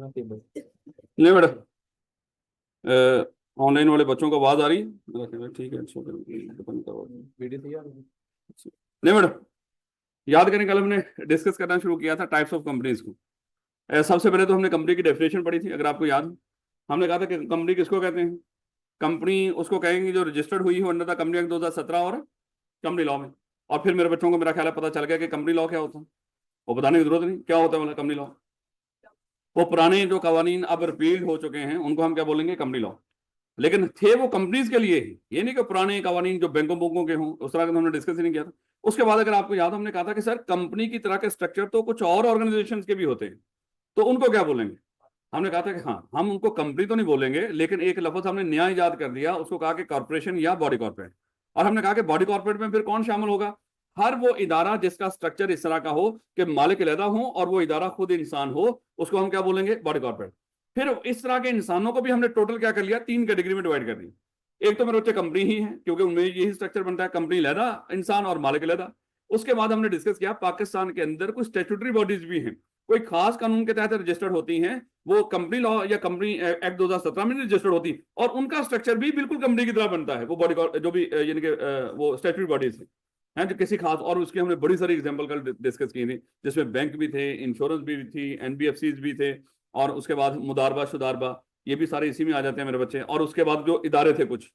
नहीं बेटा, ऑनलाइन वाले बच्चों को आवाज आ रही है? ठीक है, अच्छा वीडियो तैयार है। नहीं बेटा, याद करें कल हमने डिस्कस करना शुरू किया था टाइप्स ऑफ कंपनीज को। सबसे पहले तो हमने कंपनी की डेफिनेशन पढ़ी थी, अगर आपको याद हो। हमने कहा था कि कंपनी किसको कहते हैं। कंपनी उसको कहेंगे जो रजिस्टर्ड हुई हो अंडर द कंपनी एक्ट 2017 और कंपनी लॉ में। और फिर मेरे बच्चों को मेरा ख्याल है पता चल गया कि कंपनी लॉ क्या होता है, वो बताने की जरूरत नहीं क्या होता है मतलब कंपनी लॉ। वो पुराने जो कवानीन अब रिपील्ड हो चुके हैं उनको हम क्या बोलेंगे, कंपनी लॉ। लेकिन थे वो कंपनीज के लिए ही, ये नहीं कि पुराने कवानीन जो बैंकों बुकों के हों, उस तरह का तो हमने डिस्कस ही नहीं किया था। उसके बाद अगर आपको याद हो, हमने कहा था कि सर कंपनी की तरह के स्ट्रक्चर तो कुछ और ऑर्गेनाइजेशन के भी होते हैं, तो उनको क्या बोलेंगे। हमने कहा था कि हाँ, हम उनको कंपनी तो नहीं बोलेंगे, लेकिन एक लफ्ज हमने नया इजाद कर दिया, उसको कहा कि कॉर्पोरेशन या बॉडी कॉर्पोरेट। और हमने कहा कि बॉडी कॉर्पोरेट में फिर कौन शामिल होगा, हर वो इदारा जिसका स्ट्रक्चर इस तरह का हो कि मालिक अलहदा हो और वो इदारा खुद इंसान हो, उसको हम क्या बोलेंगे, बॉडी कॉर्पोरेट। फिर इस तरह के इंसानों को भी हमने टोटल क्या कर लिया, 3 कैटेगरी में डिवाइड कर दी। एक तो मेरे बच्चे कंपनी ही है, क्योंकि उनमें यही स्ट्रक्चर बनता है, कंपनी अलहदा इंसान और मालिक अलहदा। उसके बाद हमने डिस्कस किया पाकिस्तान के अंदर कुछ स्टैट्यूटरी बॉडीज भी हैं, कोई खास कानून के तहत रजिस्टर्ड होती हैं, वो कंपनी लॉ या कंपनी एक्ट 2017 में रजिस्टर्ड होती, और उनका स्ट्रक्चर भी बिल्कुल कंपनी की तरह बनता है। वो बॉडी जो भी यानी कि वो स्टैट्यूटरी बॉडीज हैं जो किसी खास, और उसकी हमने बड़ी सारी एग्जांपल कल डिस्कस की थी, जिसमें बैंक भी थे, इंश्योरेंस भी थी, एनबीएफसीज भी थे, और उसके बाद मुदारबा शुदारबा, ये भी सारे इसी में आ जाते हैं मेरे बच्चे। और उसके बाद जो इदारे थे कुछ,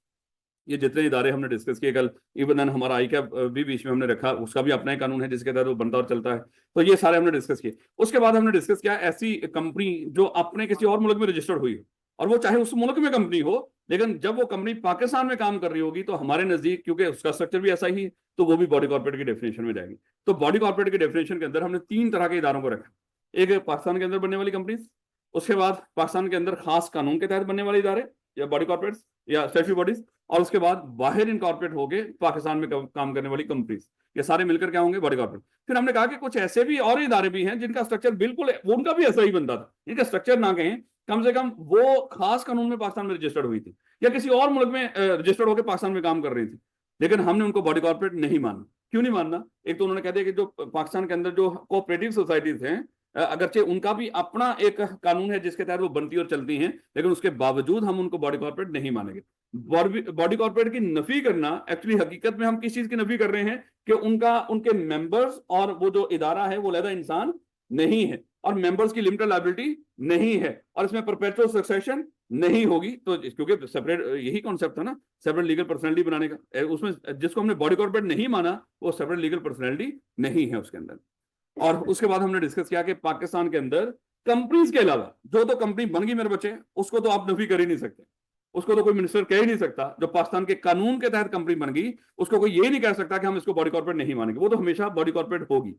ये जितने इदारे हमने डिस्कस किए कल, इवन हमारा आई कैप भी बीच में हमने रखा, उसका भी अपना ही कानून है जिसके तहत वो बनता और चलता है। तो ये सारे हमने डिस्कस किए। उसके बाद हमने डिस्कस किया ऐसी कंपनी जो अपने किसी और मुल्क में रजिस्टर्ड हुई हो, और वो चाहे उस मुल्क में कंपनी हो, लेकिन जब वो कंपनी पाकिस्तान में काम कर रही होगी तो हमारे नजदीक, क्योंकि उसका स्ट्रक्चर भी ऐसा ही है, तो वो भी बॉडी कॉर्पोरेट की डेफिनेशन में जाएगी। तो बॉडी कॉर्पोरेट की डेफिनेशन के अंदर हमने 3 तरह के इदारों को रखा। एक पाकिस्तान के अंदर बनने वाली कंपनीज, उसके बाद पाकिस्तान के अंदर खास कानून के तहत बनने वाले इदारे या बॉडी कॉर्पोरेट या स्टैट्यूटरी बॉडीज, और उसके बाद बाहर इनकॉर्पोरेट हो गए पाकिस्तान में काम करने वाली कंपनीज, ये सारे मिलकर क्या होंगे, बॉडी कॉर्पोरेट। फिर हमने कहा कि कुछ ऐसे भी और इदारे भी हैं जिनका स्ट्रक्चर बिल्कुल उनका भी ऐसा ही बनता था, इनका स्ट्रक्चर ना कहें, कम से कम वो खास कानून में पाकिस्तान में रजिस्टर्ड हुई थी या किसी और मुल्क में रजिस्टर्ड होकर पाकिस्तान में काम कर रही थी, लेकिन हमने उनको बॉडी कॉर्पोरेट नहीं माना। क्यों नहीं मानना, एक तो उन्होंने कह दिया कि जो पाकिस्तान के अंदर जो कोऑपरेटिव सोसाइटीज हैं, अगरचे उनका भी अपना एक कानून है जिसके तहत वो बनती और चलती हैं, लेकिन उसके बावजूद हम उनको बॉडी कॉर्पोरेट नहीं मानेंगे। बॉडी कॉर्पोरेट की नफी करना, एक्चुअली हकीकत में हम किस चीज की नफी कर रहे हैं कि उनका, उनके मेंबर्स और वो जो इदारा है वो अलग इंसान नहीं है, और मेंबर्स की लिमिटेड लायबिलिटी नहीं है, और इसमें परपेचुअल सक्सेशन नहीं होगी। तो क्योंकि सेपरेट यही कॉन्सेप्ट था ना, सेपरेट लीगल पर्सनैलिटी बनाने का, उसमें जिसको हमने बॉडी कॉर्पोरेट नहीं माना वो सेपरेट लीगल पर्सनैलिटी नहीं है उसके अंदर। और उसके बाद हमने डिस्कस किया कि पाकिस्तान के अंदर कंपनीज के अलावा जो तो कंपनी बन गई मेरे बच्चे, उसको तो आप नफी कर ही नहीं सकते, उसको तो कोई मिनिस्टर कह ही नहीं सकता। जो पाकिस्तान के कानून के तहत कंपनी बन गई, उसको कोई ये नहीं कह सकता कि हम इसको बॉडी कॉर्पोरेट नहीं मानेंगे, वो तो हमेशा बॉडी कॉर्पोरेट होगी।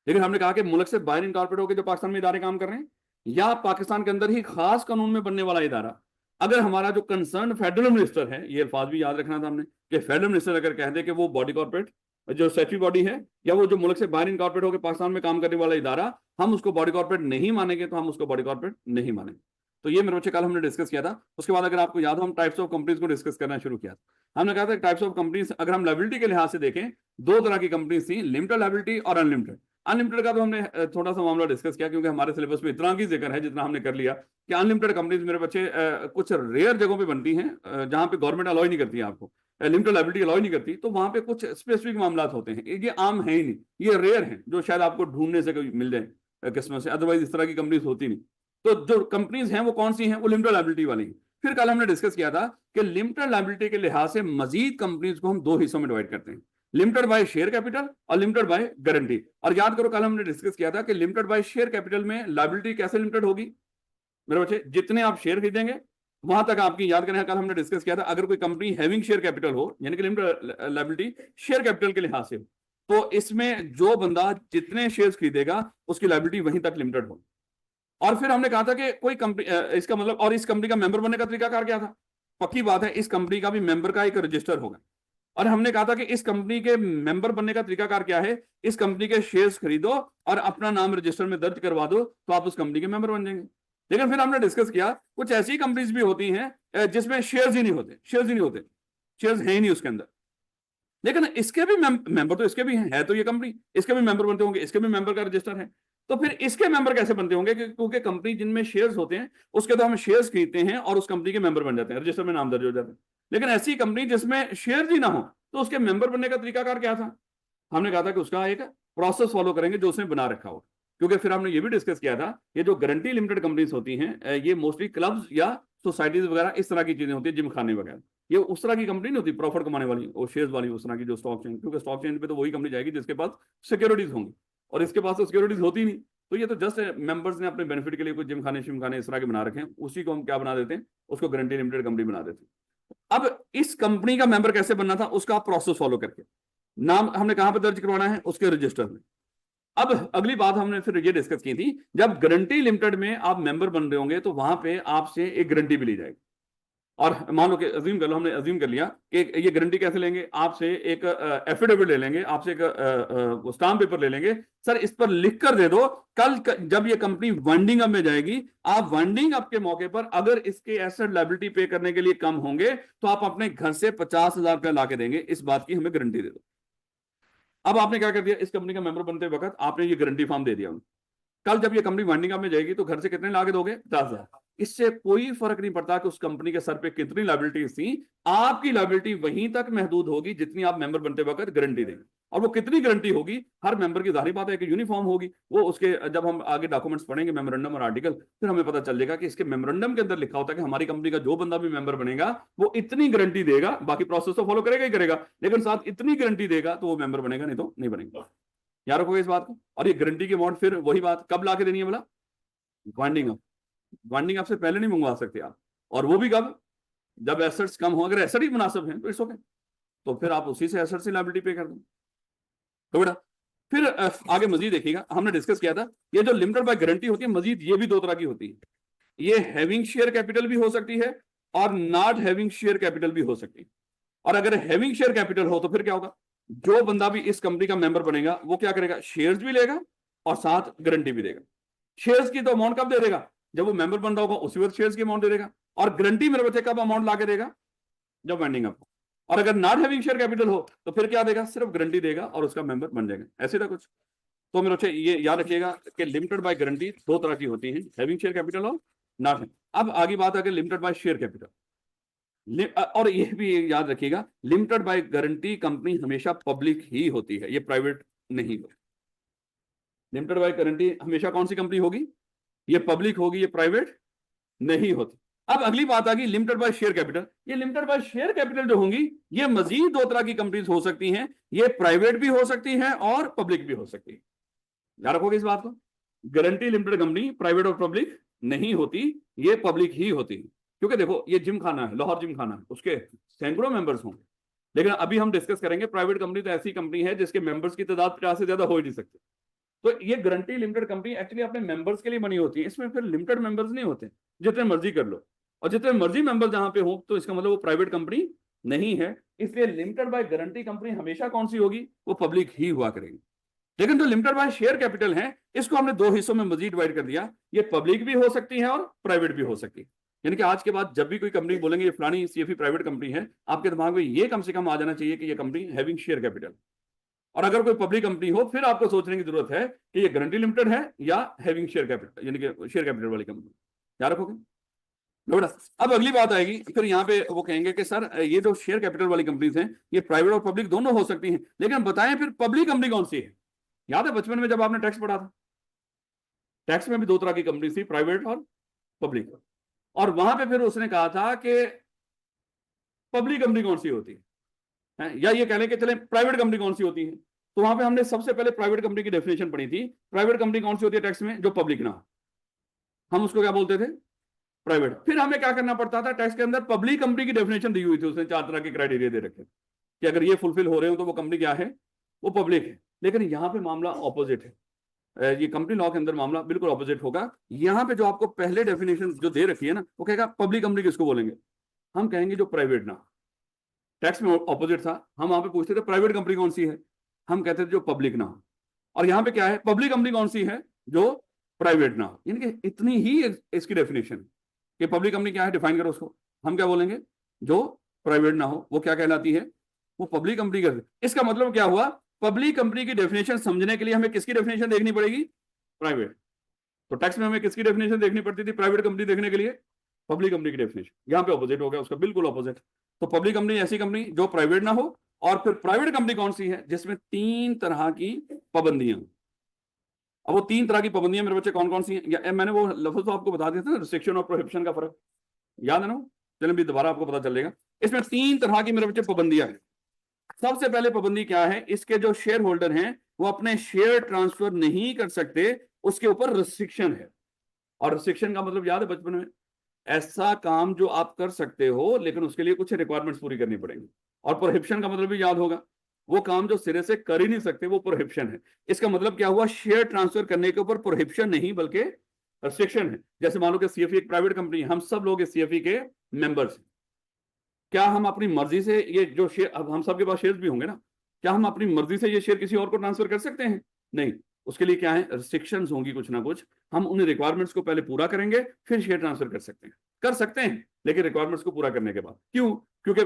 लेकिन हमने कहा कि मुल्क से बाहर इनकॉर्पोरेट होकर जो पाकिस्तान में इदारे काम कर रहे हैं, या पाकिस्तान के अंदर ही खास कानून में बनने वाला इदारा, अगर हमारा जो कंसर्न फेडरल मिनिस्टर है, ये अल्फाज भी याद रखना था हमने, कि फेडरल मिनिस्टर अगर कह दे कि वो बॉडी कॉर्पोरेट जो स्टैट्यूटरी बॉडी है, या वो जो मुल्क से बाहर इनकॉर्पोरेट होकर पाकिस्तान में काम करने वाला इदारा, हम उसको बॉडी कॉर्पोरेट नहीं मानेंगे, तो हम उसको बॉडी कॉर्पोरेट नहीं मानेंगे। तो ये मेरे बच्चे कल हमने डिस्कस किया था। उसके बाद अगर आपको याद हो, हम टाइप्स ऑफ कंपनीज को डिस्कस करना शुरू किया। हमने कहा था टाइप्स ऑफ कंपनीज, अगर हम लायबिलिटी के लिहाज से देखें, 2 तरह की कंपनीज थी, लिमिटेड लायबिलिटी और अनलिमिटेड। अनलिमिटेड का तो हमने थोड़ा सा मामला डिस्कस किया, क्योंकि हमारे सिलेबस में इतना की जिक्र है जितना हमने कर लिया, कि अनलिमिटेड कंपनीज मेरे बच्चे कुछ रेयर जगहों पे बनती हैं, जहां पे गवर्नमेंट अलाउ नहीं करती है आपको, लिमिटेड लायबिलिटी अलाउ नहीं करती, तो वहां पे कुछ स्पेसिफिक मामला होते हैं, ये आम है ही नहीं, ये रेयर हैं, जो शायद आपको ढूंढने से कोई मिल जाए किस्मत से, अदरवाइज इस तरह की कंपनीज होती नहीं। तो जो कंपनीज हैं वो कौन सी हैं, वो लिमिटेड लायबिलिटी वाली। फिर कल हमने डिस्कस किया था कि लिमिटेड लायबिलिटी के लिहाज से मजीद कंपनीज को हम 2 हिस्सों में डिवाइड करते हैं, लिमिटेड बाय शेयर कैपिटल और लिमिटेड बाय गारंटी। और याद करो कल हमने डिस्कस किया था कि लिमिटेड बाय शेयर कैपिटल में लायबिलिटी कैसे लिमिटेड होगी मेरे बच्चे, जितने आप शेयर खरीदेंगे वहां तक आपकी, याद करें कल हमने डिस्कस किया था, अगर कोई कंपनी हैविंग शेयर कैपिटल हो, यानी कि लिमिटेड लायबिलिटी शेयर कैपिटल के लिहाज से, तो इसमें जो बंदा जितने शेयर्स खरीदेगा उसकी लायबिलिटी वहीं तक लिमिटेड हो। और फिर हमने कहा था कि कोई कंपनी, इसका मतलब, और इस कंपनी का मेंबर बनने का तरीका क्या था, पक्की बात है इस कंपनी का भी मेंबर का एक रजिस्टर होगा। और हमने कहा था कि इस कंपनी के मेंबर बनने का तरीकाकार क्या है, इस कंपनी के शेयर्स खरीदो और अपना नाम रजिस्टर में दर्ज करवा दो, तो आप उस कंपनी के मेंबर बन जाएंगे। लेकिन फिर हमने डिस्कस किया कुछ ऐसी कंपनीज भी होती हैं जिसमें शेयर्स ही नहीं होते, शेयर्स है ही नहीं उसके अंदर, लेकिन इसके भी मेंबर तो इसके भी हैं, है तो ये कंपनी, इसके भी मेंबर बनते होंगे, इसके भी मेंबर का रजिस्टर है। तो फिर इसके मेंबर कैसे बनते होंगे? क्योंकि कंपनी जिनमें शेयर्स होते हैं उसके तो हम शेयर्स खरीदते हैं और उस कंपनी के मेंबर बन जाते हैं, रजिस्टर में नाम दर्ज हो जाता है। लेकिन ऐसी कंपनी जिसमें शेयर ही ना हो तो उसके मेंबर बनने का तरीकाकार क्या था? हमने कहा था कि उसका एक प्रोसेस फॉलो करेंगे जो उसने बना रखा हो। क्योंकि फिर हमने ये भी डिस्कस किया था, ये जो गारंटी लिमिटेड कंपनीज होती हैं ये मोस्टली क्लब्स या सोसाइटीज वगैरह इस तरह की चीजें होती है, जिम खाने वगैरह। ये उस तरह की कंपनी नहीं होती प्रॉफिट कमाने वाली और शेयर्स वाली उस तरह की जो स्टॉक चेंज, क्योंकि स्टॉक चेंज पे तो वही कंपनी जाएगी जिसके पास सिक्योरिटीज होंगी, और इसके पास तो सिक्योरिटीज होती नहीं। तो ये तो जस्ट मेंबर्स ने अपने बेनिफिट के लिए कुछ जिम खाने इस तरह के बना रखे हैं, उसी को हम क्या बना देते हैं, उसको गारंटी लिमिटेड कंपनी बना देते हैं। अब इस कंपनी का मेंबर कैसे बनना था, उसका प्रोसेस फॉलो करके नाम हमने कहां पर दर्ज करवाना है, उसके रजिस्टर में। अब अगली बात हमने फिर ये डिस्कस की थी, जब गारंटी लिमिटेड में आप मेंबर बन रहे होंगे तो वहां पे आपसे एक गारंटी भी ली जाएगी। और मान लो कि अज्यूम कर लो, हमने अज्यूम कर लिया कि ये गारंटी कैसे लेंगे, आपसे एक एफिडेविट ले लेंगे, आपसे एक स्टाम्प पेपर ले लेंगे, सर इस पर लिख कर दे दो, कल जब ये कंपनी वाइंडिंग अप में जाएगी, आप वाइंडिंग अप के मौके पर अगर इसके एसेट लायबिलिटी पे करने के लिए कम होंगे तो आप अपने घर से 50,000 रुपया ला के देंगे, इस बात की हमें गारंटी दे दो। अब आपने क्या कर दिया, इस कंपनी का मेंबर बनते वक्त आपने ये गारंटी फॉर्म दे दिया। कल जब ये कंपनी वाइंडिंग अप में जाएगी तो घर से कितने लाके दोगे? 50,000। इससे कोई फर्क नहीं पड़ता कि उस कंपनी के सर पे कितनी लायबिलिटीज थी, आपकी लायबिलिटी वहीं तक महदूद होगी जितनी आप मेंबर बनते वक्त गारंटी देंगे। और वो कितनी गारंटी होगी, हर मेंबर की जाहिर बात है कि यूनिफॉर्म होगी। वो उसके जब हम आगे डॉक्यूमेंट्स पढ़ेंगे, मेमोरेंडम और आर्टिकल, फिर हमें पता चल जाएगा कि इसके मेमोरेंडम के अंदर लिखा होता है कि हमारी कंपनी का जो बंदा भी मेंबर बनेगा वो इतनी गारंटी देगा, बाकी प्रोसेस तो फॉलो करेगा ही करेगा, लेकिन साथ इतनी गारंटी देगा तो वो मेंबर बनेगा, नहीं तो नहीं बनेगा। याद रखोगे इस बात को। और ये गारंटी की अमाउंट फिर वही बात कब ला के देनी है बोला? Winding up. वाइंडिंग अप से पहले नहीं मंगवा सकते आप, और वो भी कब? जब एसेट्स कम हो, अगर एसेट ही मुनासिब है तो इट्स ओके, तो फिर आप उसी से एसेट से लायबिलिटी पे कर दो। तो बेटा फिर आगे मजीद देखिएगा, हमने डिस्कस किया था ये जो लिमिटेड बाय गारंटी होती है, मजीद ये भी दो तरह की होती है। ये हैविंग शेयर कैपिटल भी हो सकती है और नॉट हैविंग शेयर कैपिटल भी हो सकती है। और अगर हैविंग शेयर कैपिटल हो तो फिर क्या होगा, जो बंदा भी इस कंपनी का मेंबर बनेगा वो क्या करेगा, शेयर्स भी लेगा और साथ गारंटी भी देगा। शेयर्स की तो अमाउंट कब दे देगा, जब वो मेंबर बन रहा होगा उसी वक्त शेयर्स की अमाउंट दे देगा। और गारंटी मेरे बच्चे कब अमाउंट ला के देगा, जब वाइंडिंग अप। और अगर नॉट हैविंग शेयर कैपिटल हो तो फिर क्या देगा, सिर्फ गारंटी देगा और उसका मेंबर बन जाएगा, ऐसे था कुछ। तो मेरे बच्चे ये याद रखिएगा कि लिमिटेड बाय गारंटी दो तरह की होती है, हैविंग शेयर कैपिटल और नॉट है। अब आगे बात है लिमिटेड बाय शेयर कैपिटल। और ये भी याद रखिएगा, लिमिटेड बाय गारंटी कंपनी हमेशा पब्लिक ही होती है, ये प्राइवेट नहीं होती। लिमिटेड बाय गारंटी हमेशा कौन सी कंपनी होगी, ये पब्लिक होगी, ये प्राइवेट नहीं होती। अब अगली बात आ गई लिमिटेड बाय शेयर कैपिटल। ये लिमिटेड बाय शेयर कैपिटल जो होंगी ये मजीद दो तरह की कंपनीज हो सकती हैं, ये प्राइवेट भी हो सकती हैं और पब्लिक भी हो सकती है। याद रखोगे इस बात को, गारंटी लिमिटेड कंपनी प्राइवेट और पब्लिक नहीं होती, ये पब्लिक ही होती है। क्योंकि देखो ये जिम खाना है, लाहौर जिम खाना है, उसके सैकड़ों मेंबर्स होंगे, लेकिन अभी हम डिस्कस करेंगे प्राइवेट कंपनी तो ऐसी कंपनी है जिसके मेंबर्स की तादाद 50 से ज्यादा हो ही नहीं सकती। तो ये गारंटी लिमिटेड कंपनी एक्चुअली अपने मेंबर्स के लिए बनी होती है, इसमें फिर लिमिटेड मेंबर्स नहीं होते, जितने मर्जी कर लो, और जितने मर्जी मेंबर जहां पे हो तो इसका मतलब वो प्राइवेट कंपनी नहीं है। इसलिए लिमिटेड बाय गारंटी कंपनी हमेशा कौन सी होगी, वो पब्लिक ही हुआ करेगी। लेकिन जो लिमिटेड बाय शेयर कैपिटल है इसको हमने दो हिस्सों में मजीद डिवाइड कर दिया, ये पब्लिक भी हो सकती है और प्राइवेट भी हो सकती है। यानी कि आज के बाद जब भी कोई कंपनी बोलेंगे ये फलानी सीएफई प्राइवेट कंपनी है, आपके दिमाग में ये कम से कम आ जाना चाहिए कि ये कंपनी हैविंग शेयर कैपिटल। और अगर कोई पब्लिक कंपनी हो फिर आपको सोचने की जरूरत है कि ये गारंटी लिमिटेड है या हैविंग शेयर कैपिटल, यानी कि शेयर कैपिटल वाली कंपनी। याद रखोगे बेटा। अब अगली बात आएगी, फिर यहाँ पे वो कहेंगे कि सर ये जो शेयर कैपिटल वाली कंपनीज हैं ये प्राइवेट और पब्लिक दोनों हो सकती हैं, लेकिन बताएं फिर पब्लिक कंपनी कौन सी है। याद है बचपन में जब आपने टैक्स पढ़ा था, टैक्स में भी दो तरह की कंपनी थी, प्राइवेट और पब्लिक। और वहां पे फिर उसने कहा था कि पब्लिक कंपनी कौन सी होती है, या ये कहने के चले प्राइवेट कंपनी कौन सी होती है। तो वहां पे हमने सबसे पहले प्राइवेट कंपनी की डेफिनेशन पढ़ी थी। प्राइवेट कंपनी कौन सी होती है टैक्स में, जो पब्लिक ना हो, हम उसको क्या बोलते थे, प्राइवेट। फिर हमें क्या करना पड़ता था, टैक्स के अंदर पब्लिक कंपनी की डेफिनेशन दी हुई थी, उसने 4 तरह के क्राइटेरिया दे रखे कि अगर ये फुलफिल हो रहे हो तो वो कंपनी क्या है, वो पब्लिक है। लेकिन यहाँ पे मामला ऑपोजिट है, ये कंपनी लॉ के अंदर मामला बिल्कुल ऑपोजिट होगा। यहाँ पे जो आपको पहले डेफिनेशन जो दे रखी है ना, वो कहेगा पब्लिक कंपनी किसको बोलेंगे, हम कहेंगे जो प्राइवेट ना। टैक्स में ऑपोजिट था, हम वहां पे पूछते थे प्राइवेट कंपनी कौन सी है, हम कहते थे जो पब्लिक ना हो। और यहाँ पे क्या है, पब्लिक कंपनी कौन सी है, जो प्राइवेट ना हो। यानी कि इतनी ही इसकी डेफिनेशन कि पब्लिक कंपनी क्या है, डिफाइन करो उसको। हम क्या बोलेंगे, जो प्राइवेट ना हो वो क्या कहलाती है, वो पब्लिक कंपनी कहते। इसका मतलब क्या हुआ, पब्लिक कंपनी की डेफिनेशन समझने के लिए हमें किसकी डेफिनेशन देखनी पड़ेगी, प्राइवेट। तो टैक्स में हमें किसकी डेफिनेशन देखनी पड़ती थी प्राइवेट कंपनी देखने के लिए? पब्लिक कंपनी की डेफिनेशन। यहाँ पे ऑपोजिट हो गया उसका, बिल्कुल ऑपोजिट। तो पब्लिक कंपनी ऐसी कंपनी जो प्राइवेट ना हो, और फिर प्राइवेट कंपनी कौन सी है? जिसमें 3 तरह की पाबंदियां। अब वो 3 तरह की पाबंदियां मेरे बच्चे कौन कौन सी हैं? मैंने वो लफ्ज तो आपको बता दिया था ना, रिस्ट्रिक्शन और प्रोहिबिशन का फर्क, याद है ना? चलिए भी दोबारा आपको पता चलेगा। इसमें 3 तरह की मेरे बच्चे पाबंदियां हैं। सबसे पहले पाबंदी क्या है? इसके जो शेयर होल्डर हैं वो अपने शेयर ट्रांसफर नहीं कर सकते, उसके ऊपर रिस्ट्रिक्शन है। और रिस्ट्रिक्शन का मतलब याद है बचपन में? ऐसा काम जो आप कर सकते हो लेकिन उसके लिए कुछ रिक्वायरमेंट्स पूरी करनी पड़ेंगी। और प्रोहिबिशन का मतलब भी याद होगा, वो काम जो सिरे से कर ही नहीं सकते वो प्रोहिबिशन है। इसका मतलब क्या हुआ? शेयर ट्रांसफर करने के ऊपर प्रोहिबिशन नहीं बल्कि रिस्ट्रिक्शन है। जैसे मान लो कि सीएफई एक प्राइवेट कंपनी है, हम सब लोग इस सीएफई के मेंबर्स हैं। क्या हम अपनी मर्जी से ये जो शेयर, अब हम सबके पास शेयर्स भी होंगे ना, क्या हम अपनी मर्जी से ये शेयर किसी और को ट्रांसफर कर सकते हैं? नहीं। उसके लिए क्या है? रिस्ट्रिक्शंस होंगी कुछ ना कुछ। हम उन रिक्वायरमेंट्स को पहले पूरा करेंगे फिर शेयर ट्रांसफर कर सकते हैं लेकिन रिक्वायरमेंट्स को पूरा करने के बाद। क्यों? क्योंकि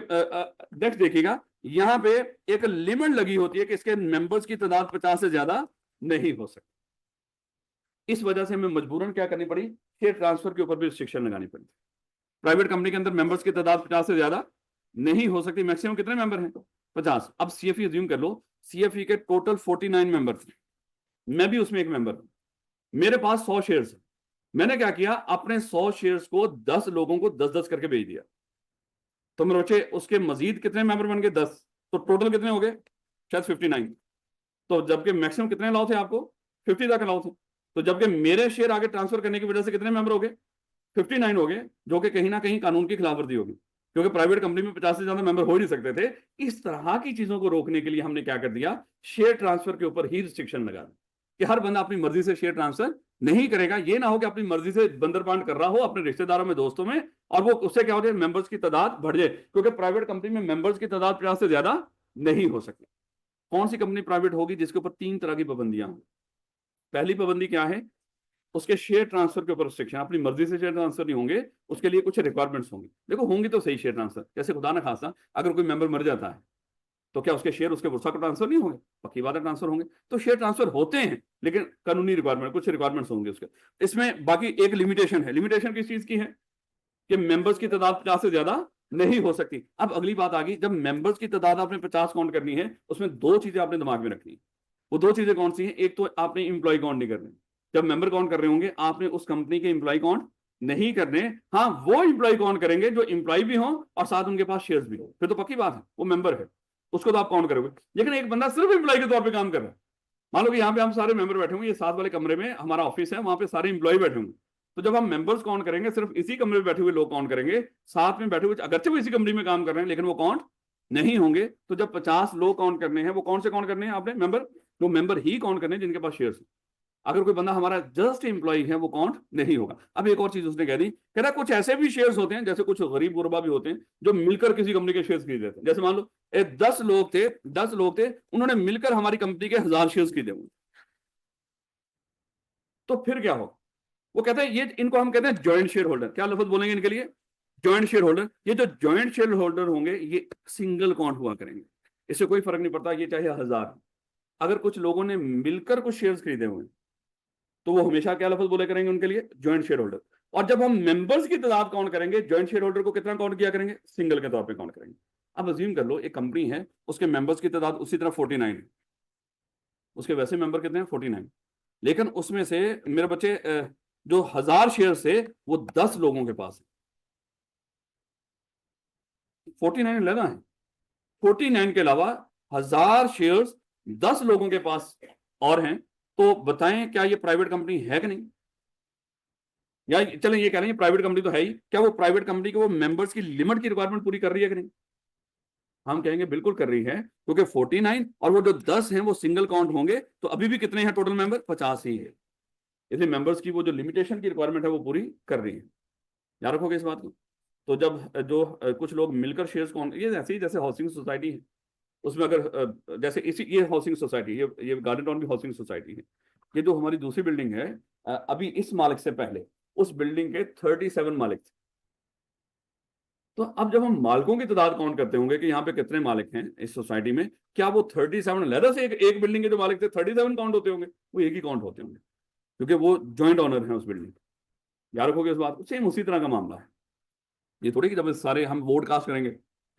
नेक्स्ट देखिएगा, यहां पे एक लिमिट लगी होती है कि इसके मेंबर्स की तादाद 50 से ज्यादा नहीं हो सकती। इस वजह से हमें मजबूरन क्या करनी पड़ी? शेयर ट्रांसफर के ऊपर भी रिस्ट्रिक्शन लगानी पड़ी। प्राइवेट कंपनी के अंदर मेंबर्स की तादाद 50 से ज्यादा नहीं हो सकती। मैक्सिमम कितने मेंबर हैं? 50। अब सीएफई अज्यूम कर लो, सीएफई के टोटल 49 मेंबर थे, मैं भी उसमें एक मेंबर हूं, मेरे पास 100 शेयर्स है। मैंने क्या किया? अपने 100 शेयर्स को 10 लोगों को 10-10 करके भेज दिया। तो मेरे बच्चे उसके मजीद कितने मेंबर बन गए? 10। तो टोटल कितने हो गए? शायद 59। तो जबकि मैक्सिमम कितने अलाउ थे आपको? 50 तक अलाउ थे। तो जबकि मेरे शेयर आगे ट्रांसफर करने की वजह से कितने मेंबर हो गए? 59 हो गए, जो कि कहीं ना कहीं कानून की खिलाफवर्जी होगी, क्योंकि प्राइवेट कंपनी में 50 से ज्यादा मेंबर हो ही नहीं सकते थे। इस तरह की चीजों को रोकने के लिए हमने क्या कर दिया? शेयर ट्रांसफर के ऊपर ही रिस्ट्रिक्शन लगा दी कि हर बंदा अपनी मर्जी से शेयर ट्रांसफर नहीं करेगा। ये ना हो कि अपनी मर्जी से बंदरबांट कर रहा हो अपने रिश्तेदारों में, दोस्तों में, और वो उससे क्या हो जाए? मेंबर्स की तादाद बढ़ जाए, क्योंकि प्राइवेट कंपनी में मेंबर्स की तादाद 50 से ज्यादा नहीं हो सकती। कौन सी कंपनी प्राइवेट होगी जिसके ऊपर 3 तरह की पाबंदियां हों? पहली पाबंदी क्या है? उसके शेयर ट्रांसफर के ऊपर रिस्ट्रिक्शन। अपनी मर्जी से शेयर ट्रांसफर नहीं होंगे, उसके लिए कुछ रिक्वायरमेंट्स होंगी। देखो होंगी तो सही शेयर ट्रांसफर, जैसे खुदा ना खासा अगर कोई मेंबर मर जाता है तो क्या उसके शेयर उसके वुरसा को ट्रांसफर नहीं होंगे? पक्की बात है ट्रांसफर होंगे। तो शेयर ट्रांसफर होते हैं लेकिन कानूनी रिक्वायरमेंट, कुछ रिक्वायरमेंट्स होंगे उसके। इसमें बाकी एक लिमिटेशन है। लिमिटेशन किस चीज की है? कि मेंबर्स की तादाद 50 से ज्यादा नहीं हो सकती। अब अगली बात आ गई, जब मेंबर्स की तादाद आपने 50 काउंट करनी है, उसमें 2 चीजें आपने दिमाग में रखनी है। वो 2 चीजें कौन सी हैं? एक तो आपने इंप्लॉय काउंट नहीं करने। जब मेंबर काउंट कर रहे होंगे आपने उस कंपनी के इंप्लॉय काउंट नहीं करने। हाँ, वो इंप्लॉय काउंट करेंगे जो इंप्लॉय भी हो और साथ उनके पास शेयर्स भी हो, फिर तो पक्की बात है वो मेंबर है, उसको तो आप काउंट करोगे। लेकिन एक बंदा सिर्फ इंप्लॉय के तौर पर काम कर रहा है, मान लो कि यहाँ पे हम सारे मेंबर बैठे होंगे, ये साथ वाले कमरे में हमारा ऑफिस है, वहां पे सारे इंप्लॉय बैठे होंगे। तो जब हम मेंबर्स काउंट करेंगे सिर्फ इसी कमरे में बैठे हुए लोग काउंट करेंगे, साथ में बैठे हुए अगरचे वो इसी कंपनी में काम कर रहे हैं लेकिन वो काउंट नहीं होंगे। तो जब 50 लोग काउंट करने हैं, वो कौन से काउंट करने हैं आपने? मेंबर। वो मेंबर ही काउंट करने हैं जिनके पास शेयर्स है। अगर कोई बंदा हमारा जस्ट एम्प्लॉय है वो काउंट नहीं होगा। अब एक और चीज उसने कह दी, कह रहा कुछ ऐसे भी शेयर्स होते हैं, जैसे कुछ गरीब गुरबा भी होते हैं जो मिलकर किसी कंपनी के शेयर्स खरीद लेते हैं। जैसे मान लो 10 लोग थे, उन्होंने मिलकर हमारी कंपनी के 1000 शेयर्स खरीदे हुए। तो फिर क्या हो? वो कहते हैं ये, इनको हम कहते हैं जॉइंट शेयर होल्डर। क्या लफ्ज बोलेंगे इनके लिए? Joint share holder. ये जो जॉइंट शेयर होल्डर होंगे ये सिंगल काउंट हुआ करेंगे, इससे कोई फर्क नहीं पड़ता ये चाहे 1000। अगर कुछ लोगों ने मिलकर कुछ शेयर्स खरीदे हुए तो वो हमेशा क्या लफ्ज बोले करेंगे उनके लिए? Joint share holder. और जब हम मेंबर्स की तादाद काउंट करेंगे, जॉइंट शेयर होल्डर को कितना काउंट किया करेंगे? सिंगल के तौर पे काउंट करेंगे। अब अज्यूम कर लो एक कंपनी है, उसके मेंबर्स की तादाद उसी तरह 49 है, उसके वैसे मेंबर कितने हैं? 49। लेकिन उसमें से मेरे बच्चे जो 1000 शेयर से वो 10 लोगों के पास है। 49 लगा है, 49 के अलावा 1000 शेयर्स 10 लोगों के पास और हैं। तो बताएं क्या ये प्राइवेट कंपनी है कि नहीं? या चलें ये कह रहे हैं प्राइवेट कंपनी तो है ही, क्या वो प्राइवेट कंपनी के वो मेंबर्स की लिमिट की रिक्वायरमेंट पूरी कर रही है कि नहीं? हम कहेंगे बिल्कुल कर रही है, क्योंकि 49 और वो जो 10 हैं वो सिंगल काउंट होंगे, तो अभी भी कितने हैं टोटल मेंबर? 50 ही है। इसलिए मेंबर्स की वो जो लिमिटेशन की रिक्वायरमेंट है वो पूरी कर रही है। याद रखोगे इस बात को। तो जब जो कुछ लोग मिलकर शेयर्स कौन, ये ऐसे ही जैसे हाउसिंग सोसाइटी है, उसमें अगर जैसे इसी ये हाउसिंग सोसाइटी, ये गार्डन टाउन भी हाउसिंग सोसाइटी है। ये जो हमारी दूसरी बिल्डिंग है, अभी इस मालिक से पहले उस बिल्डिंग के 37 मालिक थे। तो अब जब हम मालिकों की तादाद काउंट करते होंगे कि यहाँ पे कितने मालिक हैं इस सोसाइटी में, क्या वो 37 अलग से एक बिल्डिंग के जो मालिक थे 37 काउंट होते होंगे? वो एक ही काउंट होते होंगे, क्योंकि वो जॉइंट ओनर है उस बिल्डिंग। याद रखोगे इस बात को। सेम उसी तरह का मामला है। ये थोड़ी कि जब सारे हम वोट कास्ट करेंगे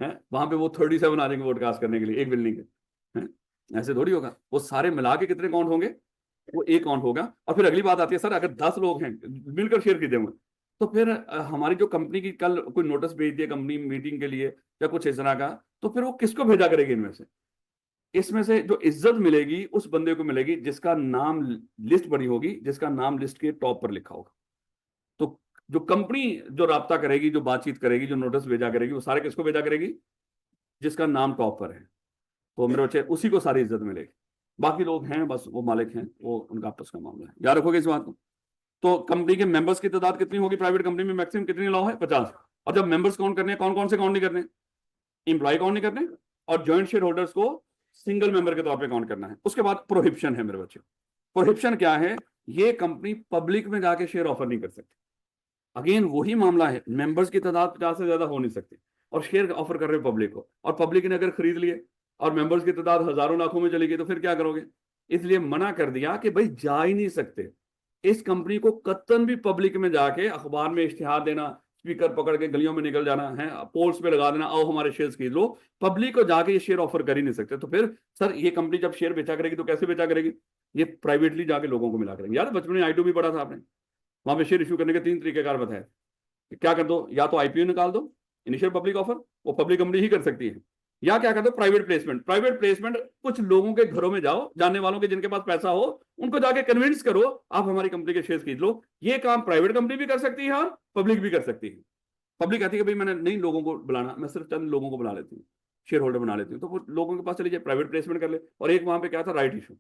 हैं, वहां पे वो 37 आ जाएंगे वोट कास्ट करने के लिए एक बिल्डिंग के हैं, ऐसे थोड़ी होगा। वो सारे मिला के कितने काउंट होंगे, वो एक काउंट होगा। और फिर अगली बात आती है, सर अगर 10 लोग हैं मिलकर शेयर खरीदे हुए, तो फिर हमारी जो कंपनी की कल कोई नोटिस भेज दिया कंपनी मीटिंग के लिए या कुछ इस तरह का, तो फिर वो किसको भेजा करेगी इनमें से? इसमें से जो इज्जत मिलेगी उस बंदे को मिलेगी जिसका नाम लिस्ट बनी होगी, जिसका नाम लिस्ट के टॉप पर लिखा होगा। तो जो कंपनी जो राब्ता करेगी, जो बातचीत करेगी, जो नोटिस भेजा करेगी, वो सारे किसको भेजा करेगी? जिसका नाम टॉप पर है। तो मेरे बच्चे उसी को सारी इज्जत मिलेगी। बाकी लोग हैं बस वो मालिक हैं, वो उनका आपस का मामला है। याद रखोगे इस बात को। तो कंपनी के मेंबर्स की तादाद कितनी होगी प्राइवेट कंपनी में? मैक्सिमम कितनी लॉ है? 50। और जब मेंबर्स काउंट करने हैं, कौन कौन से काउंट नहीं करने? इंप्लॉय काउंट नहीं करने, और ज्वाइंट शेयर होल्डर्स को सिंगल मेंबर के तौर पे काउंट करना है। उसके बाद प्रोहिबिशन है मेरे बच्चे। प्रोहिबिशन क्या है? ये कंपनी पब्लिक में जाके शेयर ऑफर नहीं कर सकती। अगेन वही मामला है, मेंबर्स की तादाद 50 से ज्यादा हो नहीं सकती, और शेयर ऑफर कर रहे हो पब्लिक को, और पब्लिक ने अगर खरीद लिए और मेंबर्स की तादाद हजारों लाखों में चली गई, तो फिर क्या करोगे? इसलिए मना कर दिया कि भाई जा ही नहीं सकते। इस कंपनी को कतन भी पब्लिक में जाके अखबार में इश्तिहार देना, स्पीकर पकड़ के गलियों में निकल जाना है, पोल्स पे लगा देना, आओ हमारे शेयर खरीद लो, पब्लिक को जाके ये शेयर ऑफर कर ही नहीं सकते। तो फिर सर ये कंपनी जब शेयर बेचा करेगी तो कैसे बेचा करेगी? ये प्राइवेटली जाके लोगों को मिला करेंगे। यार बचपन में I2 भी पढ़ा था आपने, वहां पे शेयर इशू करने के 3 तरीकेकार बताए। क्या कर दो, या तो IPO निकाल दो, इनिशियल पब्लिक ऑफर, वो पब्लिक कंपनी ही कर सकती है, या क्या कर दो प्राइवेट प्लेसमेंट। प्राइवेट प्लेसमेंट कुछ लोगों के घरों में जाओ, जानने वालों के जिनके पास पैसा हो, उनको जाके कन्विंस करो आप हमारी कंपनी के शेयर खरीद लो। ये काम प्राइवेट कंपनी भी कर सकती है और पब्लिक भी कर सकती है। पब्लिक कहती है भाई मैंने नहीं लोगों को बुलाना, मैं सिर्फ चंद लोगों को बुला लेती हूँ, शेयर होल्डर बना लेती हूँ, तो वो लोगों के पास चली जाए प्राइवेट प्लेसमेंट कर ले। और एक वहां पे क्या था, राइट इशू।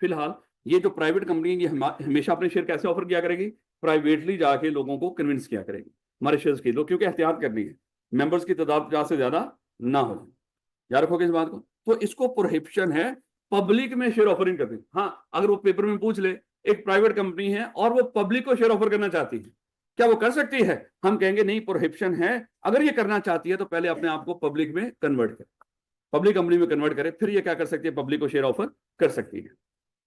फिलहाल ये जो प्राइवेट कंपनी है ये हमेशा अपने शेयर कैसे ऑफर किया करेगी? प्राइवेटली जाके लोगों को कन्विंस किया करेगी हमारे शेयर खरीद लो, क्योंकि एहतियात करनी है मेंबर्स की तादाद 50 से ज्यादा ना हो। याद रखोगे इस बात को। तो इसको प्रोहिबिशन है पब्लिक में शेयर ऑफरिंग करनी। हाँ, अगर वो पेपर में पूछ ले एक प्राइवेट कंपनी है और वो पब्लिक को शेयर ऑफर करना चाहती है, क्या वो कर सकती है? हम कहेंगे नहीं, प्रोहिबिशन है। अगर ये करना चाहती है तो पहले अपने आप को पब्लिक में कन्वर्ट करे, पब्लिक कंपनी में कन्वर्ट करे, फिर ये क्या कर सकती है? पब्लिक को शेयर ऑफर कर सकती है।